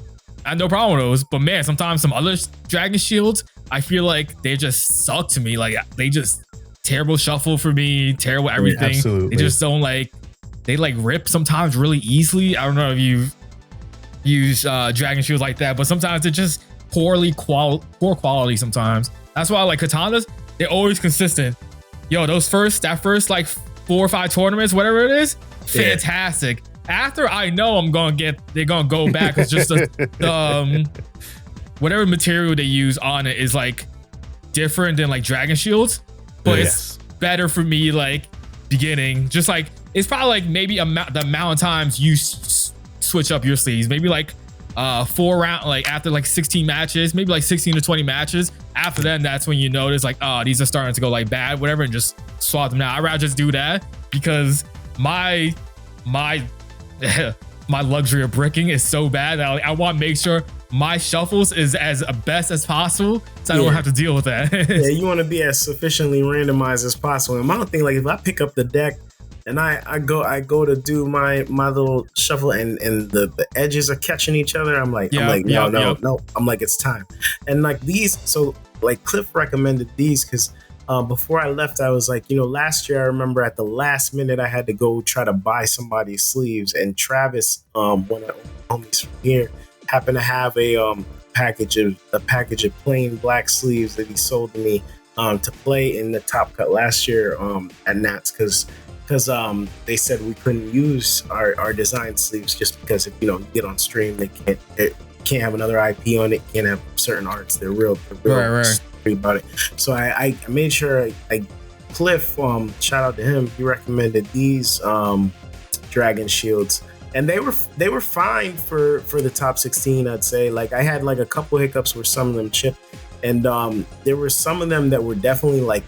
I had no problem with those, but man, sometimes some other Dragon Shields, I feel like they just suck to me. Like they just terrible shuffle for me, terrible everything. Absolutely. They just don't they rip sometimes really easily. I don't know if you've used Dragon Shields like that, but sometimes they're just poor quality sometimes. That's why I like katanas. They're always consistent. Yo, that first like 4 or 5 tournaments, whatever it is, fantastic. After I know they're gonna go back. It's just the whatever material they use on it is like different than like Dragon Shields, but it's better for me like beginning. Just like it's probably like maybe the amount of times you switch up your sleeves. Maybe like 4 round, like after like 16 matches, maybe like 16 to 20 matches. After then, that's when you notice like, oh, these are starting to go like bad, whatever, and just swap them out. I'd rather just do that because my luxury of bricking is so bad that I want to make sure my shuffles is as best as possible, so I don't have to deal with that. You want to be as sufficiently randomized as possible. And my thing, like if I pick up the deck and I go to do my little shuffle and the edges are catching each other, I'm like, no. I'm like, it's time. And like these, so Cliff recommended these because before I left, I was like, last year I remember at the last minute I had to go try to buy somebody's sleeves, and Travis, one of the homies from here, happened to have a package of plain black sleeves that he sold to me to play in the Top Cut last year at Nats because they said we couldn't use our design sleeves just because if you get on stream they can't have another IP on it, can't have certain arts. They're real right about it. So I made sure Cliff, shout out to him, he recommended these dragon shields, and they were fine for the top 16. I'd say like I had like a couple hiccups where some of them chipped, and there were some of them that were definitely like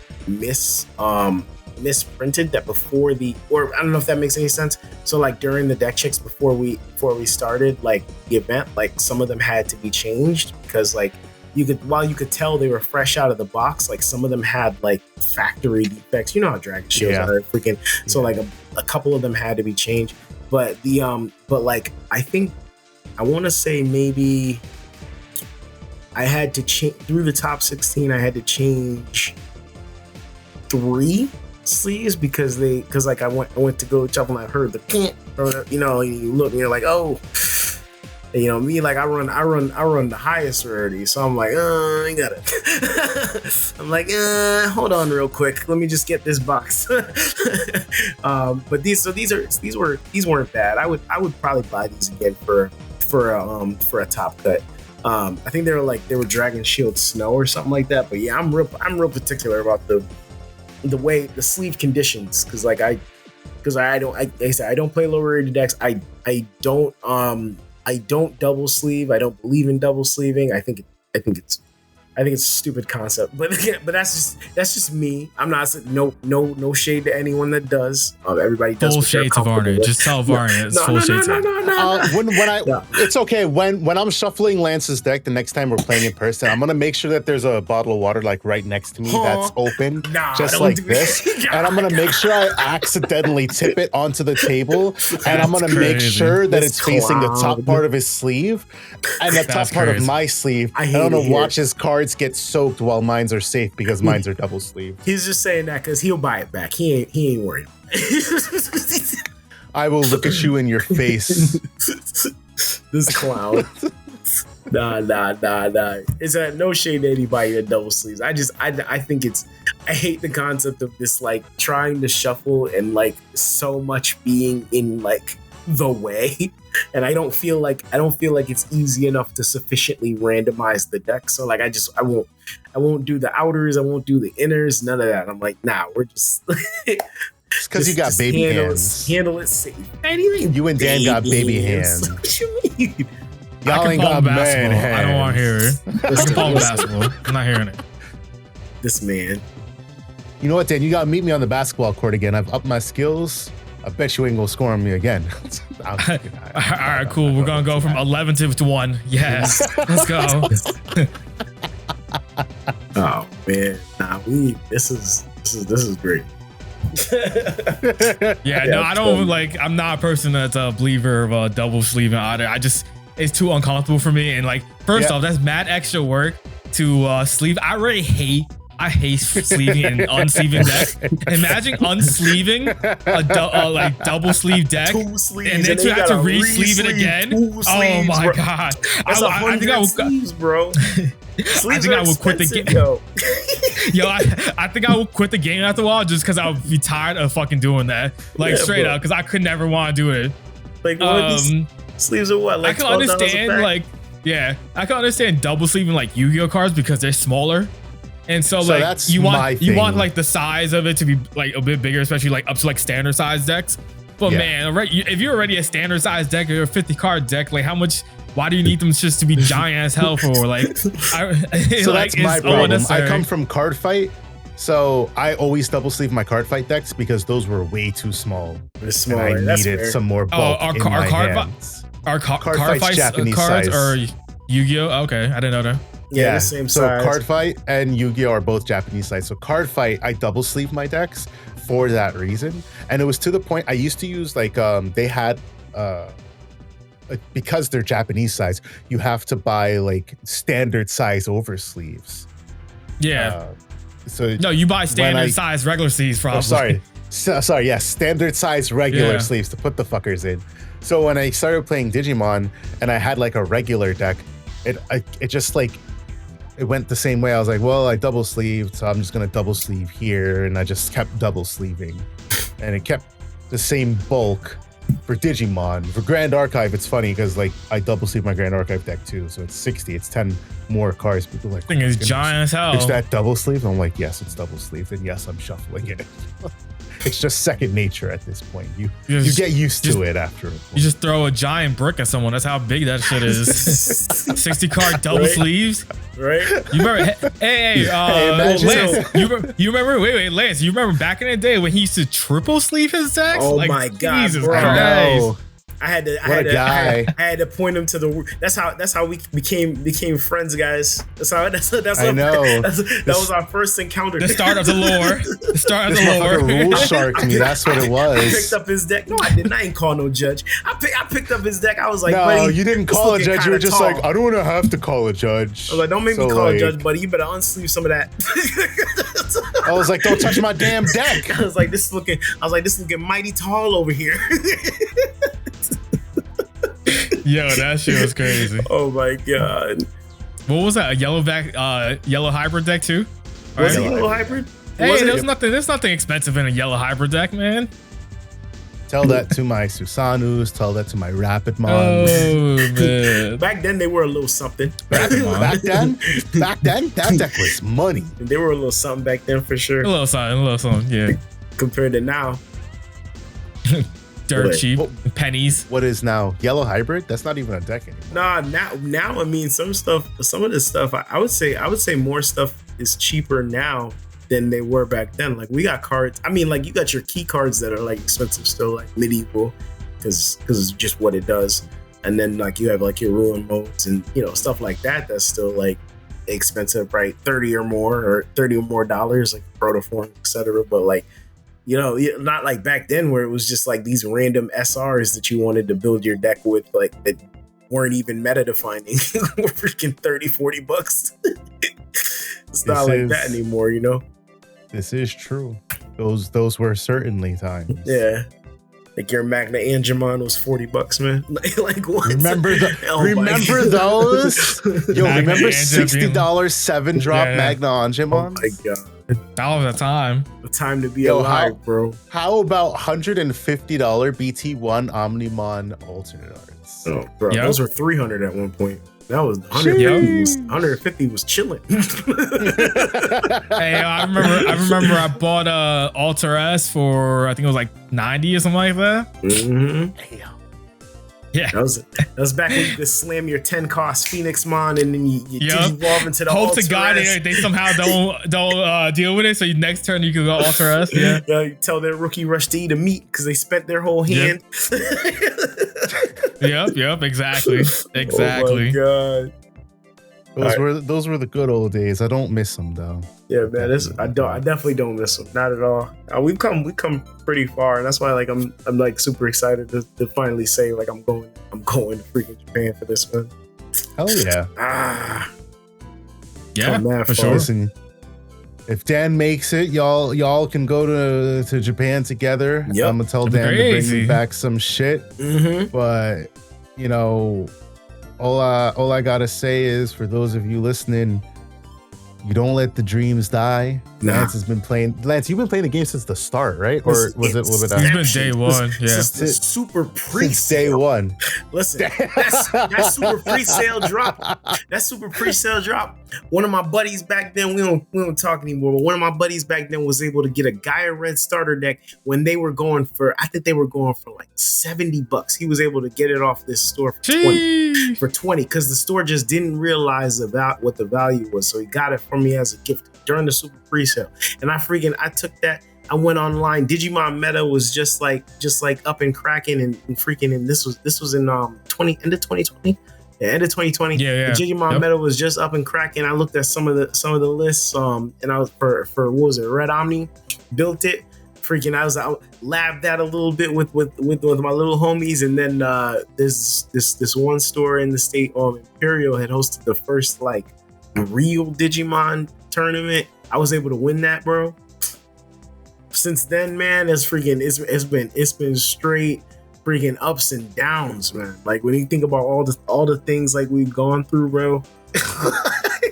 misprinted that before or I don't know if that makes any sense. So like during the deck checks before we started like the event, like some of them had to be changed because like you could tell they were fresh out of the box, like some of them had like factory defects. You know how dragon shields are freaking. So like a couple of them had to be changed, but but like I think I want to say maybe I had to change through the top 16. I had to change 3 sleeves because like I went to go jump and I heard the can't, or you look and you're like, oh, me, like I run the highest rarity, so I'm like, I got it. I'm like, hold on real quick, let me just get this box. But these weren't bad. I would probably buy these again for a Top Cut. I think they were Dragon Shield Snow or something like that. But yeah, I'm real particular about the way the sleeve conditions because I don't play lower rated decks. I don't double sleeve. I don't believe in double sleeving. I think it's a stupid concept, but that's just me. I'm not no shade to anyone that does. Everybody does. Full shade to Varney. Just tell Varney it's full shade. No. It's okay when I'm shuffling Lance's deck the next time we're playing in person, I'm gonna make sure that there's a bottle of water like right next to me that's open, just like this, and I'm gonna make sure I accidentally tip it onto the table, and I'm gonna make sure that it's facing the top part of his sleeve and the top part of my sleeve. I don't know, watch his cards get soaked while mines are safe because mines are double sleeved. He's just saying that because he'll buy it back. He ain't worried. I will look at you in your face. This clown. Nah. It's no shade to anybody that double sleeves. I think I hate the concept of this like trying to shuffle and like so much being in like the way. And I don't feel like it's easy enough to sufficiently randomize the deck. So like I won't do the outers, I won't do the inners, none of that. I'm like, nah, we're just it's because you got baby hands. Handle it safe. Anything. You and Dan got baby hands. What you mean? Y'all ain't got man hands. I don't want to hear it. I can palm basketball. I'm not hearing it. This man. You know what, Dan? You gotta meet me on the basketball court again. I've upped my skills. I bet you ain't gonna score on me again. All right, cool. We're gonna go from 11 to 1. Yes, let's go. Oh man, nah, this is great. Yeah, no, I don't like. I'm not a person that's a believer of double sleeving either. It's too uncomfortable for me. And like, first off, that's mad extra work to sleeve. I hate sleeving and unsleeving deck. Imagine unsleeving a like double sleeve deck, 2 sleeves, and then you have to re-sleeve it again. Oh my god! I think I would, sleeves, bro. I think I would quit the game. Yo, I think I would quit the game after a while just because I would be tired of fucking doing that. Like straight up, because I could never want to do it. Like these sleeves are what? Like I can understand like I can understand double sleeving like Yu-Gi-Oh cards because they're smaller. And so like you want like the size of it to be like a bit bigger, especially like up to like standard size decks. But man, if you're already a standard size deck or a 50 card deck, like why do you need them just to be giant as hell for? Like, so that's my problem. I come from card fight, so I always double sleeve my card fight decks because those were way too small. They're small. And I needed some more bulk in my hands. Our card fight Japanese cards size. Or Yu-Gi-Oh? Okay, I didn't know that. Yeah, the same size. So Card Fight and Yu-Gi-Oh are both Japanese size. So Card Fight, I double sleeve my decks for that reason. And it was to the point I used to use like they had because they're Japanese size, you have to buy like standard size oversleeves. Yeah. So no, you buy standard size regular sleeves probably. Sorry, yes, standard size regular sleeves to put the fuckers in. So when I started playing Digimon and I had like a regular deck, it just like it went the same way. I was like, well, I double sleeved, so I'm just gonna double sleeve here, and I just kept double sleeving, and it kept the same bulk for Digimon. For Grand Archive, it's funny because like I double sleeve my Grand Archive deck too, so it's 60. It's 10 more cards. People are like, thing is giant as hell. Is that double sleeve? I'm like, yes, it's double sleeved, and yes, I'm shuffling it. It's just second nature at this point. You get used to it after a point. You just throw a giant brick at someone. That's how big that shit is. 60 card double sleeves. Right? You remember? Hey, Lance. You remember? Wait, Lance. You remember back in the day when he used to triple sleeve his decks? Oh my god, Jesus bro! Christ. I had to point him to the. That's how we became friends, guys. That was our first encounter. The start of the lore. The start of the lore. Rule sharked me. That's what it was. I picked up his deck. No, I didn't. I ain't call no judge. I picked up his deck. I was like, no, buddy, you didn't call a judge. You were just like, I don't want to have to call a judge. I was like, don't make me call a judge, buddy. You better unsleeve some of that. I was like, don't touch my damn deck. I was like, this is looking mighty tall over here. Yo, that shit was crazy. Oh my god. What was that? A yellow hybrid deck too? Was it yellow hybrid? Hey, there's nothing expensive in a yellow hybrid deck, man. Tell that to my Susanus. Tell that to my Rapidmon. Oh man. Back then they were a little something. Back then, that deck was money. They were a little something back then for sure. A little something, yeah. Compared to now. Dirt cheap, pennies. What is now yellow hybrid? That's not even a deck anymore. Nah, now I mean some of this stuff. I would say more stuff is cheaper now than they were back then. Like we got cards. I mean, like you got your key cards that are like expensive still, like medieval, because it's just what it does. And then like you have like your ruin modes and stuff like that. That's still like expensive, right? $30 or more dollars, like protoform, etc. But like. Not like back then where it was just like these random SRs that you wanted to build your deck with, like that weren't even meta defining. Were freaking $30-$40. It's not like that anymore, This is true. Those were certainly times. Yeah. Like your Magna Angemon was $40, man. Like what? Remember those? Yo, remember $60 7-drop Magna Angemon? Oh my god. That was a time. The time to be alive, bro. How about $150 BT1 Omnimon alternate arts? Oh, bro, those were $300 at one point. That was 150 was chilling. Hey, I remember I bought Alter S for I think it was like 90 or something like that. Mm-hmm. Yeah, that was back when you could slam your 10 cost Phoenix Mon and then you evolve into the Hope to God they somehow don't deal with it. So next turn you can go Alter S. Yeah, you tell their rookie Rush D to meet because they spent their whole hand. Yep, exactly. Oh my god. Those were the good old days. I don't miss them though. Yeah, man. I definitely don't miss them. Not at all. We've come pretty far, and that's why like I'm like super excited to finally say like I'm going to freaking Japan for this one. Hell yeah. Yeah, man, for sure. Listen, if Dan makes it, y'all can go to Japan together. Yep. I'm gonna tell Dan to bring me back some shit. Mm-hmm. But all I gotta say is, for those of you listening, you don't let the dreams die. Nah. Lance, you've been playing the game since the start, right? Or was it a little bit He's after? been day one. This is the super pre-sale. Since day one. Listen, that super pre-sale drop. That super pre-sale drop. One of my buddies back then, we don't talk anymore, but one of my buddies back then was able to get a Gaia Red starter deck when they were going for, I think they were going for like $70. He was able to get it off this store for 20 because the store just didn't realize about what the value was. So he got it from me as a gift during the super pre-sale. And I took that. I went online. Digimon meta was just like up and cracking and freaking. And this was in end of 2020. Yeah, end of 2020. Yeah. The Digimon meta was just up and cracking. I looked at some of the lists. And I was for what was it? Red Omni, built it. Freaking, I labbed that a little bit with my little homies, and then this one store in the state of Imperial had hosted the first like real Digimon tournament. I was able to win that, bro. Since then, man, it's been straight freaking ups and downs, man. Like when you think about all the things like we've gone through, bro.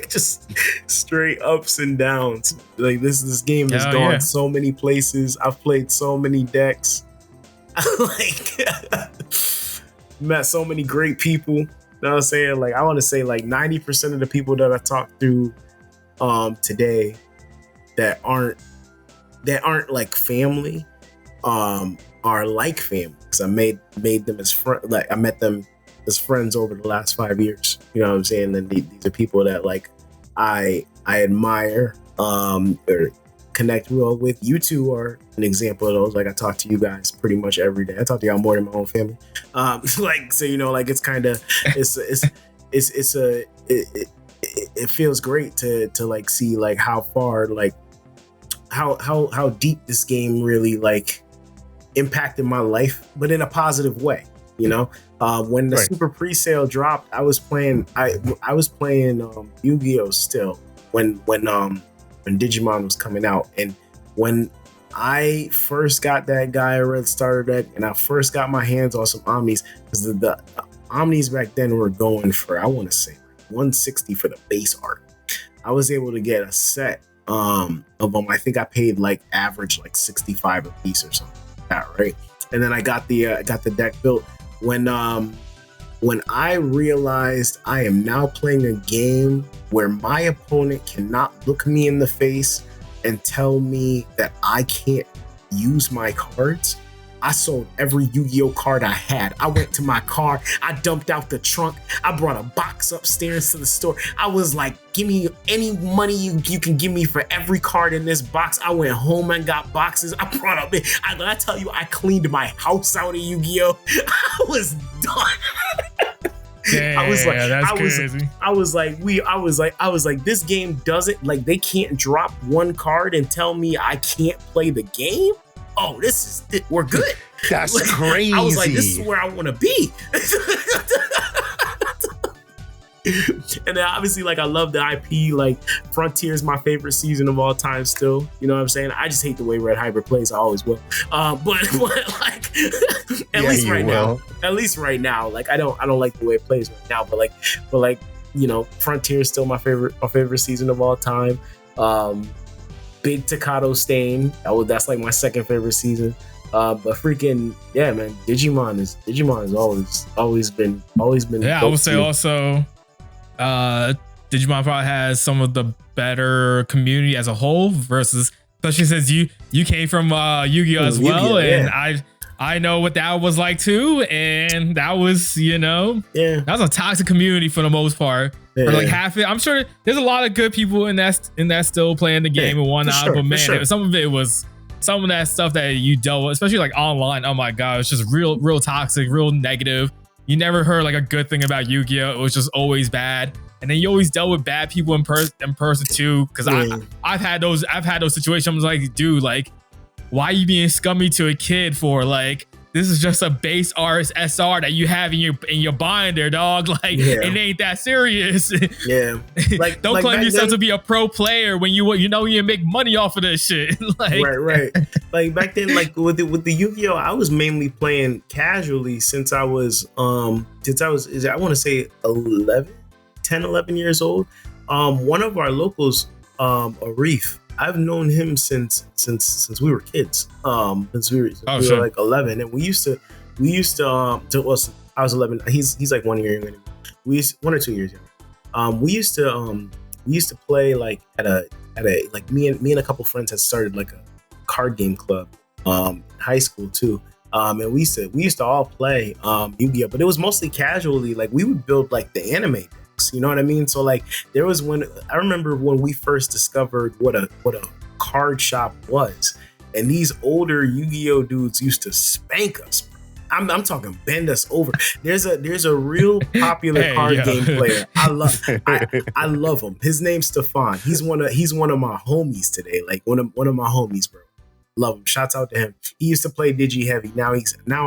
Just straight ups and downs. Like this game has gone so many places. I've played so many decks. Like met so many great people. You know what I'm saying? Like I want to say like 90% of the people that I talked to today that aren't like family are like family, because I made them as friends. Like I met them as friends over the last 5 years. You know what I'm saying? And these are people that like I admire or connect well with. You two are an example of those. Like I talk to you guys pretty much every day. I talk to y'all more than my own family. Like so, you know, like it's kind of it feels great to like see like how far like how deep this game really like impacted my life, but in a positive way. You know, when the Super pre-sale dropped, I was playing Yu-Gi-Oh still when Digimon was coming out, and when I first got that Gaia Red starter deck and I first got my hands on some Omnis, because the Omnis back then were going for, I want to say, $160 for the base art. I was able to get a set of them. I think I paid like average like $65 a piece or something like that, right? And then I got the deck built when I realized I am now playing a game where my opponent cannot look me in the face and tell me that I can't use my cards. I sold every Yu-Gi-Oh card I had. I went to my car. I dumped out the trunk. I brought a box upstairs to the store. I was like, give me any money you can give me for every card in this box. I went home and got boxes. I brought up, I tell you, I cleaned my house out of Yu-Gi-Oh. I was done. Damn, I was like, this game doesn't, like, they can't drop one card and tell me I can't play the game. Oh, we're good. That's like, crazy. I was like, this is where I want to be. And then obviously, like, I love the IP. Like, Frontier is my favorite season of all time still. You know what I'm saying? I just hate the way Red Hybrid plays. I always will. But like, at least right now, like, I don't like the way it plays right now. But like, you know, Frontier is still my favorite season of all time. Big Takato Stain. That's like my second favorite season. But freaking yeah, man, Digimon has always been. Yeah, I would say also, Digimon probably has some of the better community as a whole, versus, especially since you came from Yu-Gi-Oh as well, and I know what that was like too, and that was, you know, that was a toxic community for the most part. For like half it, I'm sure there's a lot of good people in that still playing the game and whatnot, but man, some of it was some of that stuff that you dealt with, especially like online. Oh my god, it's just real toxic, real negative. You never heard like a good thing about Yu-Gi-Oh. It was just always bad, and then you always dealt with bad people in person too. Because I've had those situations. I'm like, dude, like, why are you being scummy to a kid for? Like, this is just a base RS SR that you have in your binder, dog. Like, it ain't that serious. Yeah. Like, don't claim yourself to be a pro player when you know you make money off of this shit. Like, right. Like back then, like with the Yu-Gi-Oh, I was mainly playing casually since I was I want to say 11 years old. One of our locals, Arif, I've known him since we were kids. Since we were like 11, and we used to I was 11. He's like 1 year younger than me. 1 or 2 years younger. We used to play like at a like me and a couple friends had started like a card game club in high school too. And we used to all play Yu-Gi-Oh, but it was mostly casually. Like we would build like the anime decks, you know what I mean? So like there was I remember when we first discovered what a card shop was, and these older Yu-Gi-Oh dudes used to spank us. I'm talking bend us over. There's a real popular card game player. I love him. His name's Stefan. He's one of my homies today. Like one of my homies, bro. Love him. Shouts out to him. He used to play Digi Heavy. Now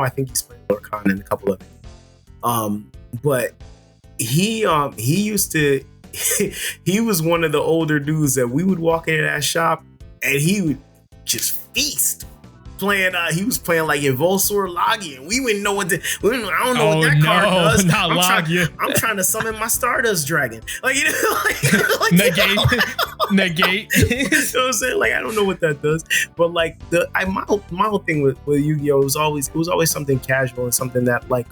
I think he's playing Lorcan and a couple of. But he used to he was one of the older dudes that we would walk into that shop and he would just feast. He was playing like Evolsor Logi, and we wouldn't know what I don't know what that card does. Not Logia. I'm trying to summon my Stardust Dragon. Like, you know, like Negate. Negate. You know what I'm saying? Like, I don't know what that does. But like my whole thing with Yu-Gi-Oh! was always something casual and something that like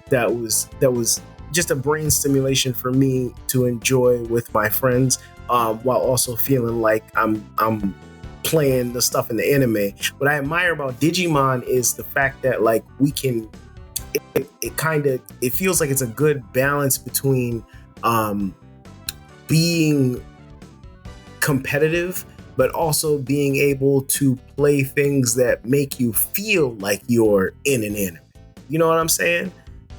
that was just a brain stimulation for me to enjoy with my friends, while also feeling like I'm playing the stuff in the anime. What I admire about Digimon is the fact that like we can, it feels like it's a good balance between being competitive, but also being able to play things that make you feel like you're in an anime. You know what I'm saying?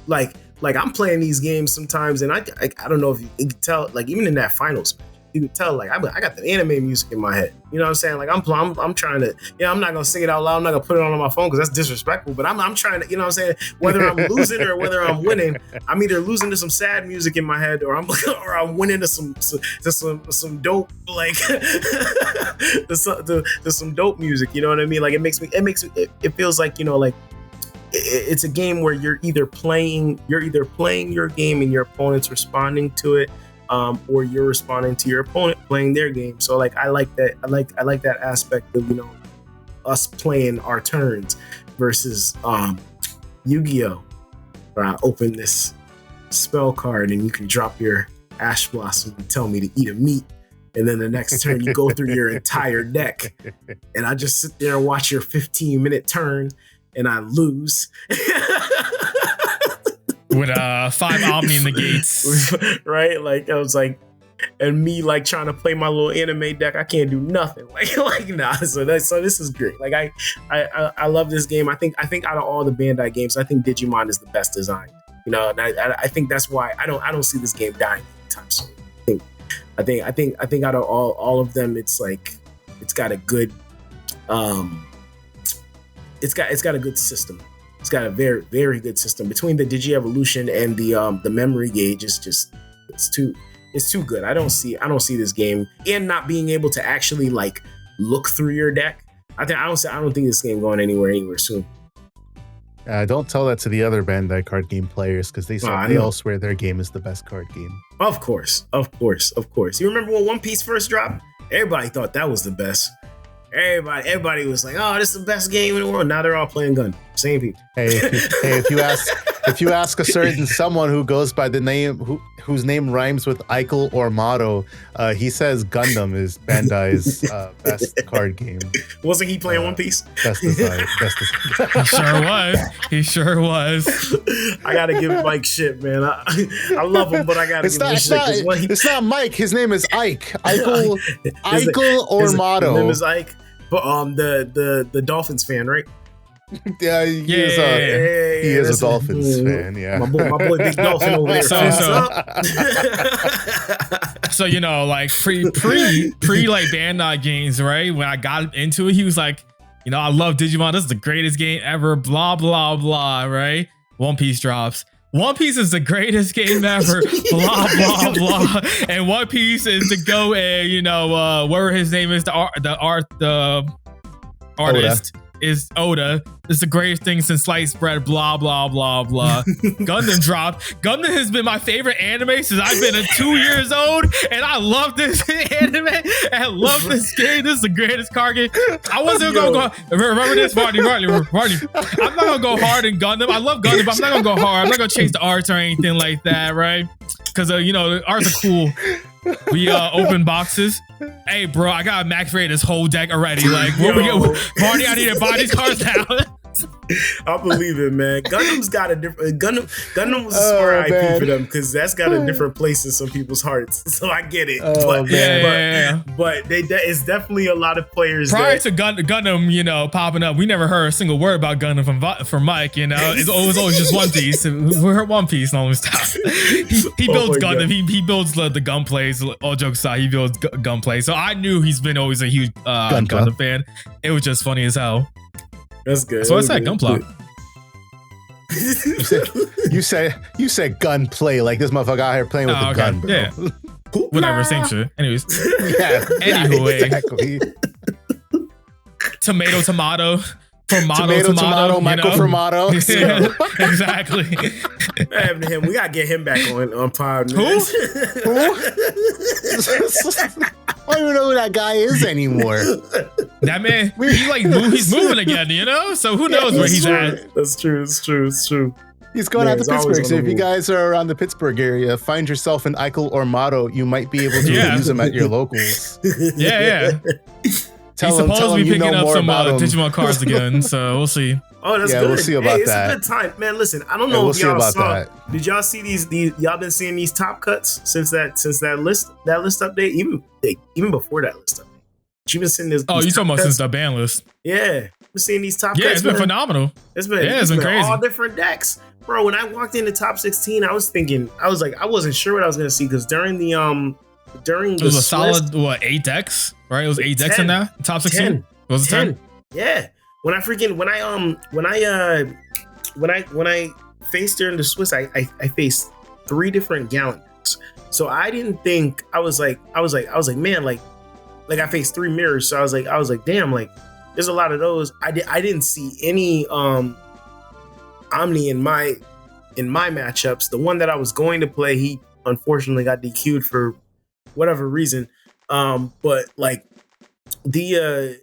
Like I'm playing these games sometimes, and I don't know if you can tell, like even in that finals match, you could tell like I got the anime music in my head. You know what I'm saying? Like I'm trying to, I'm not gonna sing it out loud. I'm not gonna put it on my phone because that's disrespectful. But I'm trying to, you know what I'm saying? Whether I'm losing or whether I'm winning, I'm either losing to some sad music in my head or I'm winning to some dope like to some dope music. You know what I mean? Like it feels like, you know, like it's a game where you're either playing your game and your opponent's responding to it, or you're responding to your opponent playing their game. So like I like that. I like that aspect of, you know, us playing our turns versus Yu-Gi-Oh! Where I open this spell card and you can drop your Ash Blossom and tell me to eat a meat. And then the next turn you go through your entire deck. And I just sit there and watch your 15-minute turn and I lose. With 5 Omni negates. Right? Like I was like, and me like trying to play my little anime deck, I can't do nothing. Like nah. So this is great. Like I love this game. I think out of all the Bandai games, I think Digimon is the best designed. You know, and I think that's why I don't see this game dying anytime soon. I think out of all of them, it's like it's got a good it's got a good system. It's got a very, very good system. Between the Digi-Evolution and the memory gauge, it's too good. I don't see this game, and not being able to actually like look through your deck. I don't think this game going anywhere soon. Don't tell that to the other Bandai card game players, because they all swear their game is the best card game. Of course. You remember when One Piece first dropped? Everybody thought that was the best. Everybody was like, "Oh, this is the best game in the world." Now they're all playing Gun. Same people. If you ask a certain someone who goes by the name whose name rhymes with Eichel or Motto, he says Gundam is Bandai's best card game. Wasn't he playing One Piece? Best design. He sure was. I gotta give Mike shit, man. I love him, but I gotta give him shit. It's not Mike. His name is Ike. Eichel or Motto. His name is Ike. But the Dolphins fan, right? Yeah, he is a Dolphins fan. Yeah, my boy, Big Dolphin over there. So you know, like pre like Bandai games, right? When I got into it, he was like, you know, I love Digimon. This is the greatest game ever. Blah blah blah. Right? One Piece drops. One Piece is the greatest game ever. Blah blah blah. And One Piece is the go. And you know, whatever his name is, the artist. Is Oda. It's the greatest thing since sliced bread, blah, blah, blah, blah. Gundam dropped. Gundam has been my favorite anime since I've been 2 years old, and I love this anime, and I love this game. This is the greatest card game. I wasn't going to go, remember this, Marty. I'm not going to go hard in Gundam. I love Gundam, but I'm not going to go hard. I'm not going to change the arts or anything like that, right? Because, you know, the arts are cool. We open boxes. Hey, bro, I got a max rate this whole deck already. Like, Marty, I need to buy these cards now. I believe it, man. Gundam's got a different Gundam was a smart IP for them because that's got a different place in some people's hearts. So I get it. But it's definitely a lot of players. Prior to Gundam, you know, popping up, we never heard a single word about Gundam from Mike. You know, it was always just One Piece. We heard One Piece and all this stuff. He builds Gundam. He builds the gun plays. All jokes aside, he builds gun plays. So I knew he's been always a huge Gundam fan. It was just funny as hell. That's good. So what's that gunpla? You said gunplay, like this motherfucker out here playing with the gun, bro. Yeah. Whatever, same shit. Anyways. Yeah. Anyway. Exactly. Tomato. Tomato, Michael Formato. Yeah, exactly. What happened to him? We gotta get him back on pod. Who? I don't even know who that guy is anymore. That man, he's moving again, you know? So who knows where he's at? That's true. It's true. He's going out to he's always Pittsburgh. on So the if you move. guys are around the Pittsburgh area, find yourself an Eichel or Motto. You might be able to use them at your locals. Yeah. He's supposed to be picking up some Digimon cards again, so we'll see. Oh, that's Yeah, good. we'll see about it's that. a good time, man. Listen, I don't Yeah, know we'll if see y'all about saw. that. Did y'all see these? Y'all been seeing these top cuts since that list update? Even before that list update, you been seeing this. Oh, these you top talking about cuts? since the ban list? Yeah, been seeing these top Yeah, cuts. it's been man. phenomenal. It's been crazy. all different decks, bro. When I walked into top 16, I was thinking, I wasn't sure what I was gonna see because during the It was a solid 8 decks, right? It was 8 decks 10. in there. Top 16. 10. Was it 10? Yeah. When I faced during the Swiss, I faced 3 different Gallon decks. So I didn't think I was like, man, like I faced 3 mirrors. So I was like, damn, like there's a lot of those. I didn't see any Omni in my matchups. The one that I was going to play, he unfortunately got DQ'd for whatever reason. But like the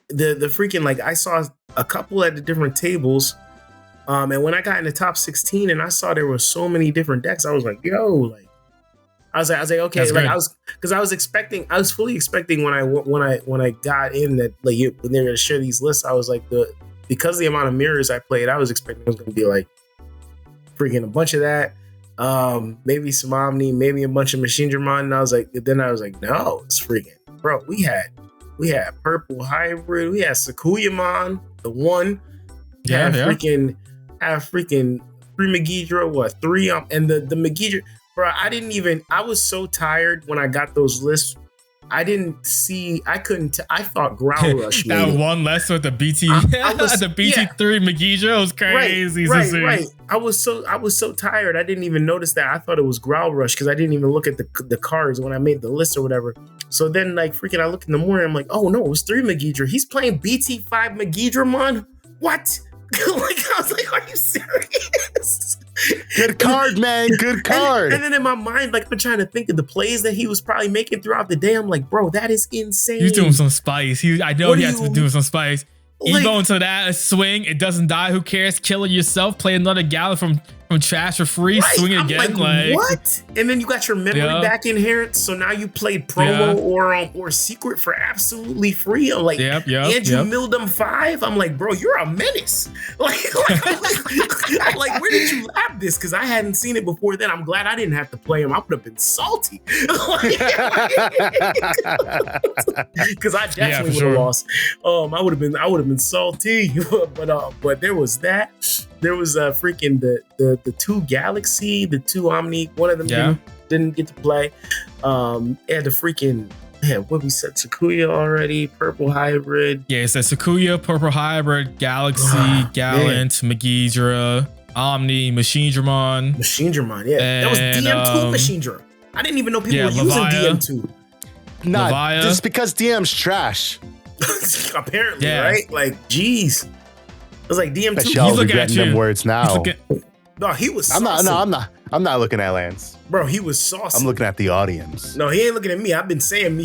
freaking, like I saw a couple at the different tables. And when I got in the top 16 and I saw there were so many different decks, I was like, yo, like I was like, okay, That's like good. I was fully expecting when I got in that like when they're gonna share these lists, I was like because of the amount of mirrors I played, I was expecting it was gonna be like freaking a bunch of that, maybe some Omni, maybe a bunch of Machine Digimon, and I was like, no, it's freaking, bro. We had Purple Hybrid, we had Sakuyamon, the one, Yeah. freaking 3 Megidra, 3 and the Megidra. Bro, I was so tired when I got those lists. I thought Ground Rush made That it. one less with the BT, the BT3 Megidra was crazy. Right. I was so tired. I didn't even notice that. I thought it was Growl Rush because I didn't even look at the cards when I made the list or whatever. So then, like, freaking, I look in the morning. I'm like, oh no, it was 3 Megidra. He's playing BT5 Megidramon. What? Like, I was like, are you serious? Good card, man. Good card. And then in my mind, like, I'm trying to think of the plays that he was probably making throughout the day. I'm like, bro, that is insane. He's doing some spice. I know he has to be doing some spice. Like- Evo into that swing. It doesn't die. Who cares? Kill it yourself. Play another Gallon from trash for free. Right, Swing I'm again. Like what? And then you got your memory Yeah. back inherent. So now you played promo or secret for absolutely free. I'm like, Andrew Mildum 5. I'm like, bro, you're a menace. Like I'm like, where did you lab this? Because I hadn't seen it before then. I'm glad I didn't have to play him. I would have been salty. Because I definitely would have lost. I would have been salty. But there was that. There was freaking the 2 Galaxy, the 2 Omni. One of them didn't get to play. And the freaking what we said, Sakuya already, Purple Hybrid. Yeah, it says Sakuya, Purple Hybrid, Galaxy, Gallant, Megidra, Omni, Machine Digimon. Machine Digimon, yeah. That was DM2 Machine Digimon. I didn't even know people were using DM2. Not just because DM's trash. Apparently, right? Like, geez. It was like DM2. Bet y'all looking regretting at them you. words now. No, he was I'm saucy. not looking at Lance. Bro, he was saucy. I'm looking at the audience. No, he ain't looking at me. I've been saying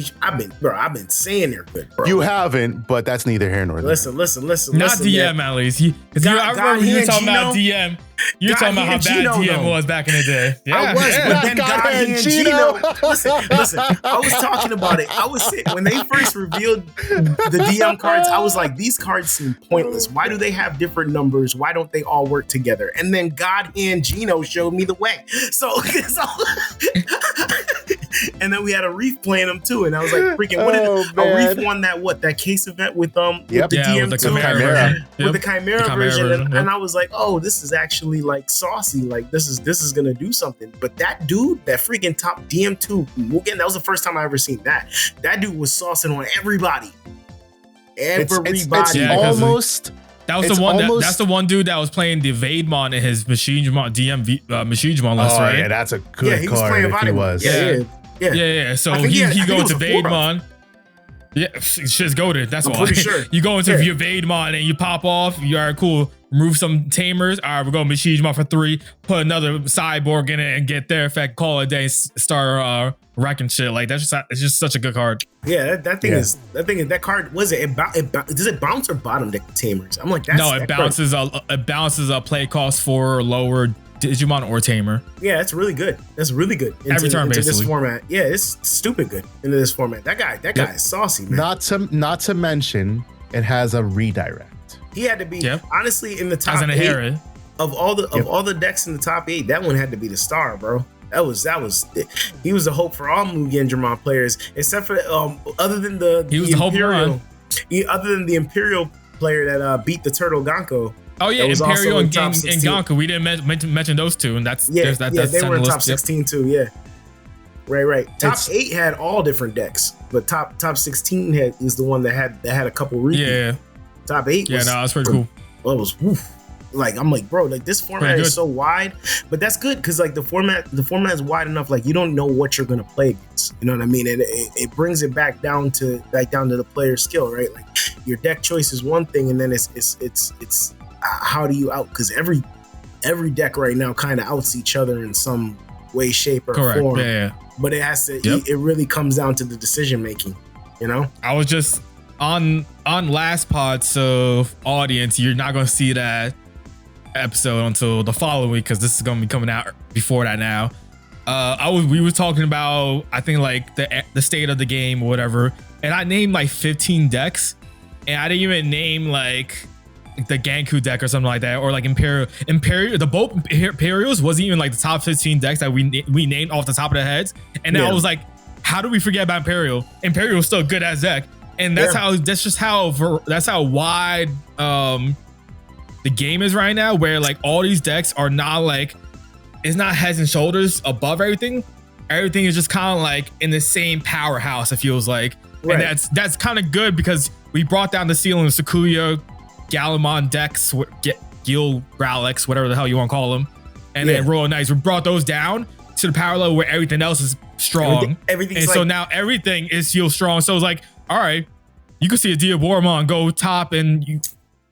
saying they're good, bro. You haven't, but that's neither here nor there. Listen. Not DM, DM, at least. I remember you talking about DM. You're talking about how bad DM was back in the day. Yeah. I was, but then God and Gino. Listen, I was talking about it. I was sitting, when they first revealed the DM cards, I was like, these cards seem pointless. Why do they have different numbers? Why don't they all work together? And then God and Gino showed me the way. So and then we had a Reef playing them too. And I was like, freaking, what did a Reef won that case event with with the DM2 with the Chimera. with the Chimera version. version. And I was like, oh, this is actually like saucy. Like this is gonna do something. But that dude, that freaking top DM2, again, that was the first time I ever seen that. That dude was saucing on everybody. It's Yeah, almost. That was the one. That's the one dude that was playing the Vademon in his Machine Digimon DM Machine Digimon list, right? Yeah, that's a good he was card. playing If he Vademon. was. Yeah. Yeah. So he go into Vademon. Yeah, shit's goated. That's all. Pretty sure. You go into your Vademon and you pop off. You are cool. Remove some tamers. All right, we're going Machinima for 3. Put another cyborg in it and get their effect. Call it a day. Start wrecking shit. Like it's just such a good card. Yeah, that card was it? Does it bounce or bottom deck the tamers? I'm like, it bounces. It bounces a play cost for lower Digimon or Tamer. Yeah, that's really good. That's really good. Every turn, into basically. This format. Yeah, it's stupid good into this format. That guy is saucy, man. Not to mention, it has a redirect. He had to be honestly in the top as an 8 of all the decks in the top 8. That one had to be the star, bro. That was he was the hope for all Mugen Dramon players, except for other than the Imperial. Other than the Imperial player that beat the Turtle Ganko. Oh yeah, Imperial and Ganku. We didn't mention those two, and that's they were in top 16 too. Yeah, right. Top 8 had all different decks, but top 16 is the one that had a couple repeats. Yeah, top 8. That's pretty cool. Well, it was woof. Like I'm like, bro, like this format is so wide, but that's good because like the format is wide enough. Like you don't know what you're gonna play against. You know what I mean? And it brings it back down to the player skill, right? Like your deck choice is one thing, and then it's how do you out? Because every deck right now kind of outs each other in some way, shape, or form. Yeah. But it has to. It really comes down to the decision making. You know. I was just on last pod, so audience, you're not gonna see that episode until the following week because this is gonna be coming out before that now. We were talking about I think like the state of the game or whatever, and I named like 15 decks, and I didn't even name like the Ganku deck or something like that, or like Imperial. The both Imperials wasn't even like the top 15 decks that we named off the top of the heads, and then I was like, how do we forget about Imperial? Imperial is still a good ass deck, and that's how wide the game is right now, where like all these decks are not like, it's not heads and shoulders above everything. Everything is just kind of like in the same powerhouse, it feels like. Right. And that's kind of good because we brought down the ceiling of Sakuya, Galamon decks, Gil, Growlix, whatever the hell you want to call them. And then Royal Knights, we brought those down to the power level where everything else is strong. So now everything is feel strong. So it's like, all right, you can see a Diaboromon go top and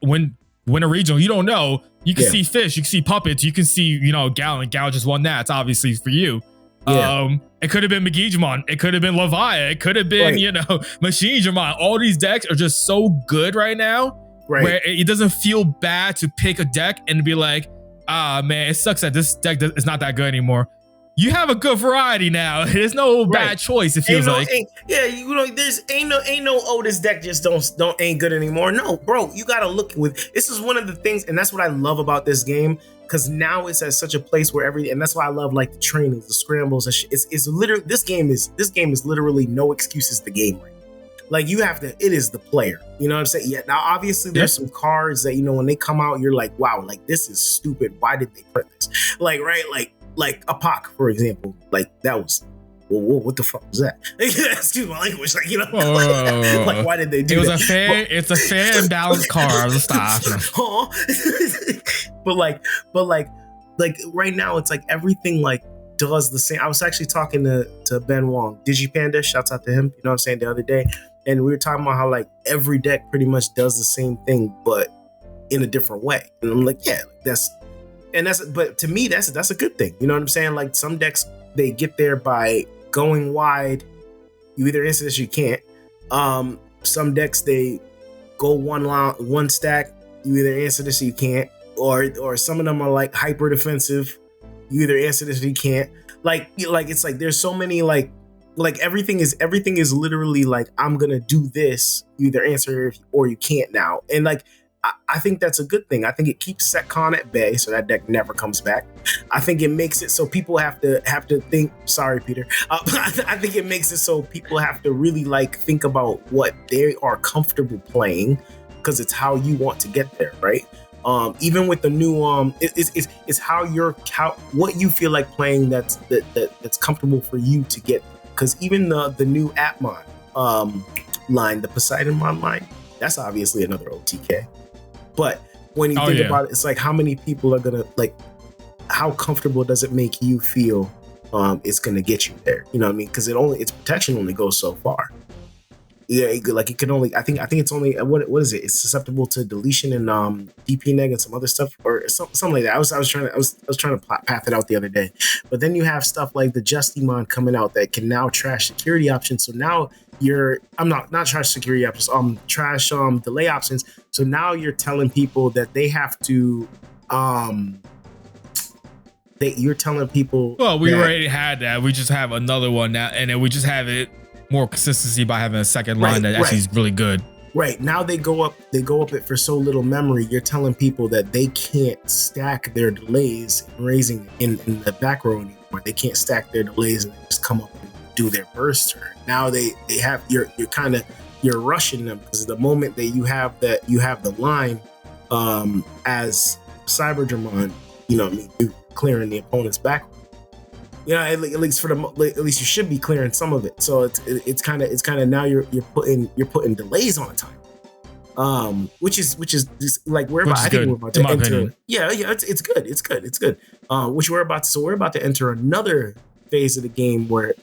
win a regional. You don't know. You can see Fish, you can see Puppets, you can see, Gal just won that. It's obviously for you. It could have been Magijimon, it could have been Leviah, it could have been, Machinima. All these decks are just so good right now. Right. Where it doesn't feel bad to pick a deck and be like, man, it sucks that this deck is not that good anymore. You have a good variety now. There's no bad choice. It feels like there's ain't no this deck just ain't good anymore. No, bro, you gotta look with. This is one of the things, and that's what I love about this game, because now it's at such a place where and that's why I love like the trainings, the scrambles. It's literally this game is literally no excuses. The game right. Like you have to, it is the player. You know what I'm saying? Yeah. Now, obviously, there's some cards that when they come out, you're like, wow, like this is stupid. Why did they print this? Like, right? Like a Pac, for example. Like that was, what the fuck was that? Excuse my language. Like like why did they do that? It's a fair and balanced card. Stop. but right now, it's like everything like does the same. I was actually talking to Ben Wong, DigiPanda. Shouts out to him. You know what I'm saying? The other day. And we were talking about how like every deck pretty much does the same thing, but in a different way. And I'm like, but to me, that's a good thing. You know what I'm saying? Like some decks, they get there by going wide. You either answer this or you can't. Some decks, they go one stack. You either answer this or you can't. Or some of them are like hyper defensive. You either answer this or you can't. Like it's like there's so many like everything is literally like, I'm gonna do this, you either answer or you can't now. And like I think that's a good thing. I think it keeps Setcon at bay, so that deck never comes back. I think it makes it so people have to think. Sorry, Peter. I think it makes it so people have to really like think about what they are comfortable playing, because it's how you want to get there, right? Even with the new it's how what you feel like playing that's comfortable for you to get. Because even the new Atmon line, the Poseidonmon line, that's obviously another OTK. But when you think about it, it's like how many people are gonna like, how comfortable does it make you feel it's gonna get you there. You know what I mean? Because its protection only goes so far. Yeah, it can only. I think it's only what is it? It's susceptible to deletion and DP neg and some other stuff or something like that. I was trying to path it out the other day, but then you have stuff like the Justimon coming out that can now trash security options. So now I'm not trash security options. Trash delay options. So now you're telling people that they have to you're telling people. Well, we already had that. We just have another one now, and then we just have it. More consistency by having a second line that actually is really good. Right. Now they go up it for so little memory. You're telling people that they can't stack their delays raising in the back row anymore. They can't stack their delays and just come up and do their burst turn. Now they have you're rushing them because the moment that you have the line as Cyberdramon, you know what I mean, you're clearing the opponent's back. Yeah, at least you should be clearing some of it. So it's kind of now you're putting delays on time, which is just like we're about to enter. Yeah, it's good. Which we're about to enter another phase of the game where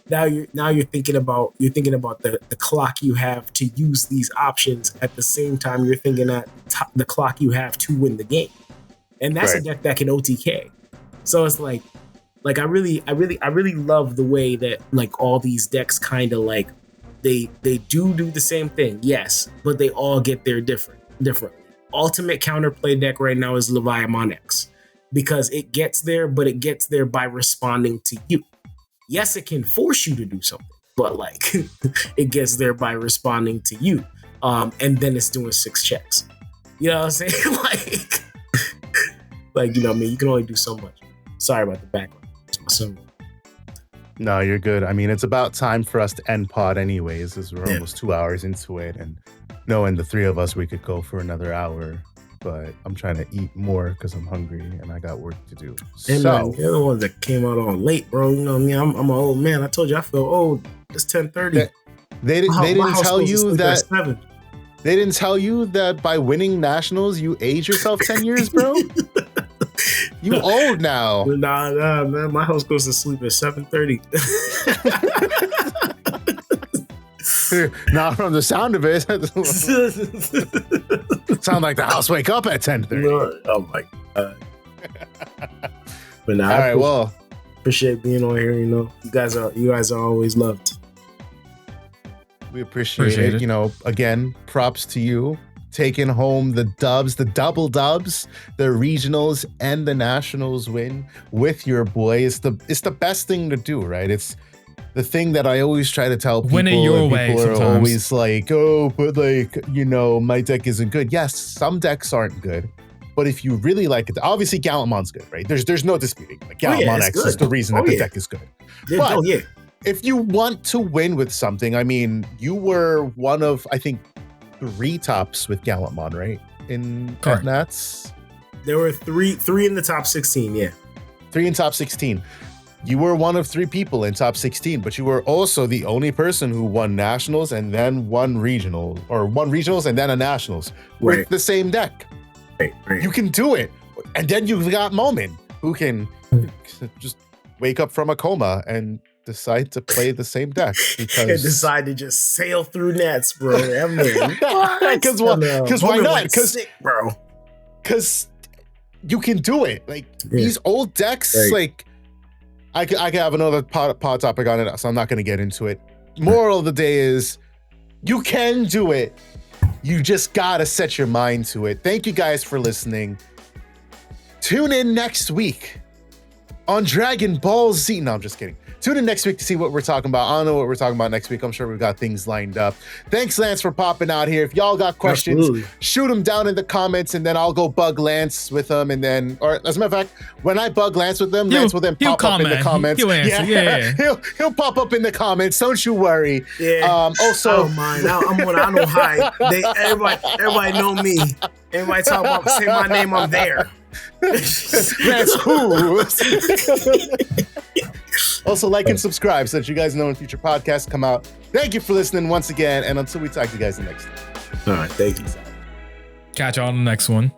now you're thinking about the clock you have to use these options at the same time you're thinking at the clock you have to win the game, and that's a deck that can OTK. So it's like I really love the way that like all these decks kind of like they do the same thing, yes, but they all get there differently. Ultimate counterplay deck right now is Leviamon X because it gets there, but it gets there by responding to you. Yes, it can force you to do something, but like it gets there by responding to you, and then it's doing 6 checks. You know what I'm saying? like you know what I mean? You can only do so much. Sorry about the background. No, you're good. I mean, it's about time for us to end pod anyways, as we're almost 2 hours into it, and knowing the three of us, we could go for another hour, but I'm trying to eat more because I'm hungry and I got work to do. Hey, so man, you're the ones that came out on late, bro. You know what I mean? I'm an old man. I told you I feel old. It's 10:30. They didn't tell you that. They didn't tell you that by winning nationals, you age yourself 10 years, bro. You old now. Nah, man. My house goes to sleep at 7:30. Not from the sound of it. Sound like the house wake up at 10:30. Oh my god. But nah, all right, well, appreciate being on here. You know, you guys are always loved. We appreciate it. You know, again, props to you. Taking home the dubs, the double dubs, the regionals and the nationals win with your boy. It's the best thing to do, right? It's the thing that I always try to tell people. Win it your way. People are sometimes. always like, oh, but like, you know, my deck isn't good. Yes, some decks aren't good. But if you really like it, obviously Gallantmon's good, right? There's no disputing. Like, Gallantmon X is the reason that the deck is good. But if you want to win with something, I mean, you were one of, I think, 3 tops with Gallantmon, right? In Nats? There were three in the top 16, yeah. 3 in top 16. You were one of 3 people in top 16, but you were also the only person who won nationals and then won regionals, or won regionals and then a nationals with the same deck. Right. You can do it. And then you've got Momin, who can just wake up from a coma and decide to play the same deck because decide to just sail through nets, bro. I mean, because why not? Because you can do it. Like these old decks, like I could have another pod topic on it, so I'm not going to get into it. Moral of the day is you can do it. You just gotta set your mind to it. Thank you guys for listening. Tune in next week on Dragon Ball Z. No, I'm just kidding. Tune in next week to see what we're talking about. I don't know what we're talking about next week. I'm sure we've got things lined up. Thanks, Lance, for popping out here. If y'all got questions, shoot them down in the comments, and then I'll go bug Lance with them. And then, or as a matter of fact, when I bug Lance with them, Lance will then pop up in the comments. He'll answer. He'll pop up in the comments. Don't you worry. Yeah. Also, I'm on no high. Everybody know me. Everybody talk about say my name. I'm there. That's who. Also, like and subscribe so that you guys know when future podcasts come out. Thank you for listening once again, and until we talk to you guys the next time. All right, thank you. Catch you on the next one.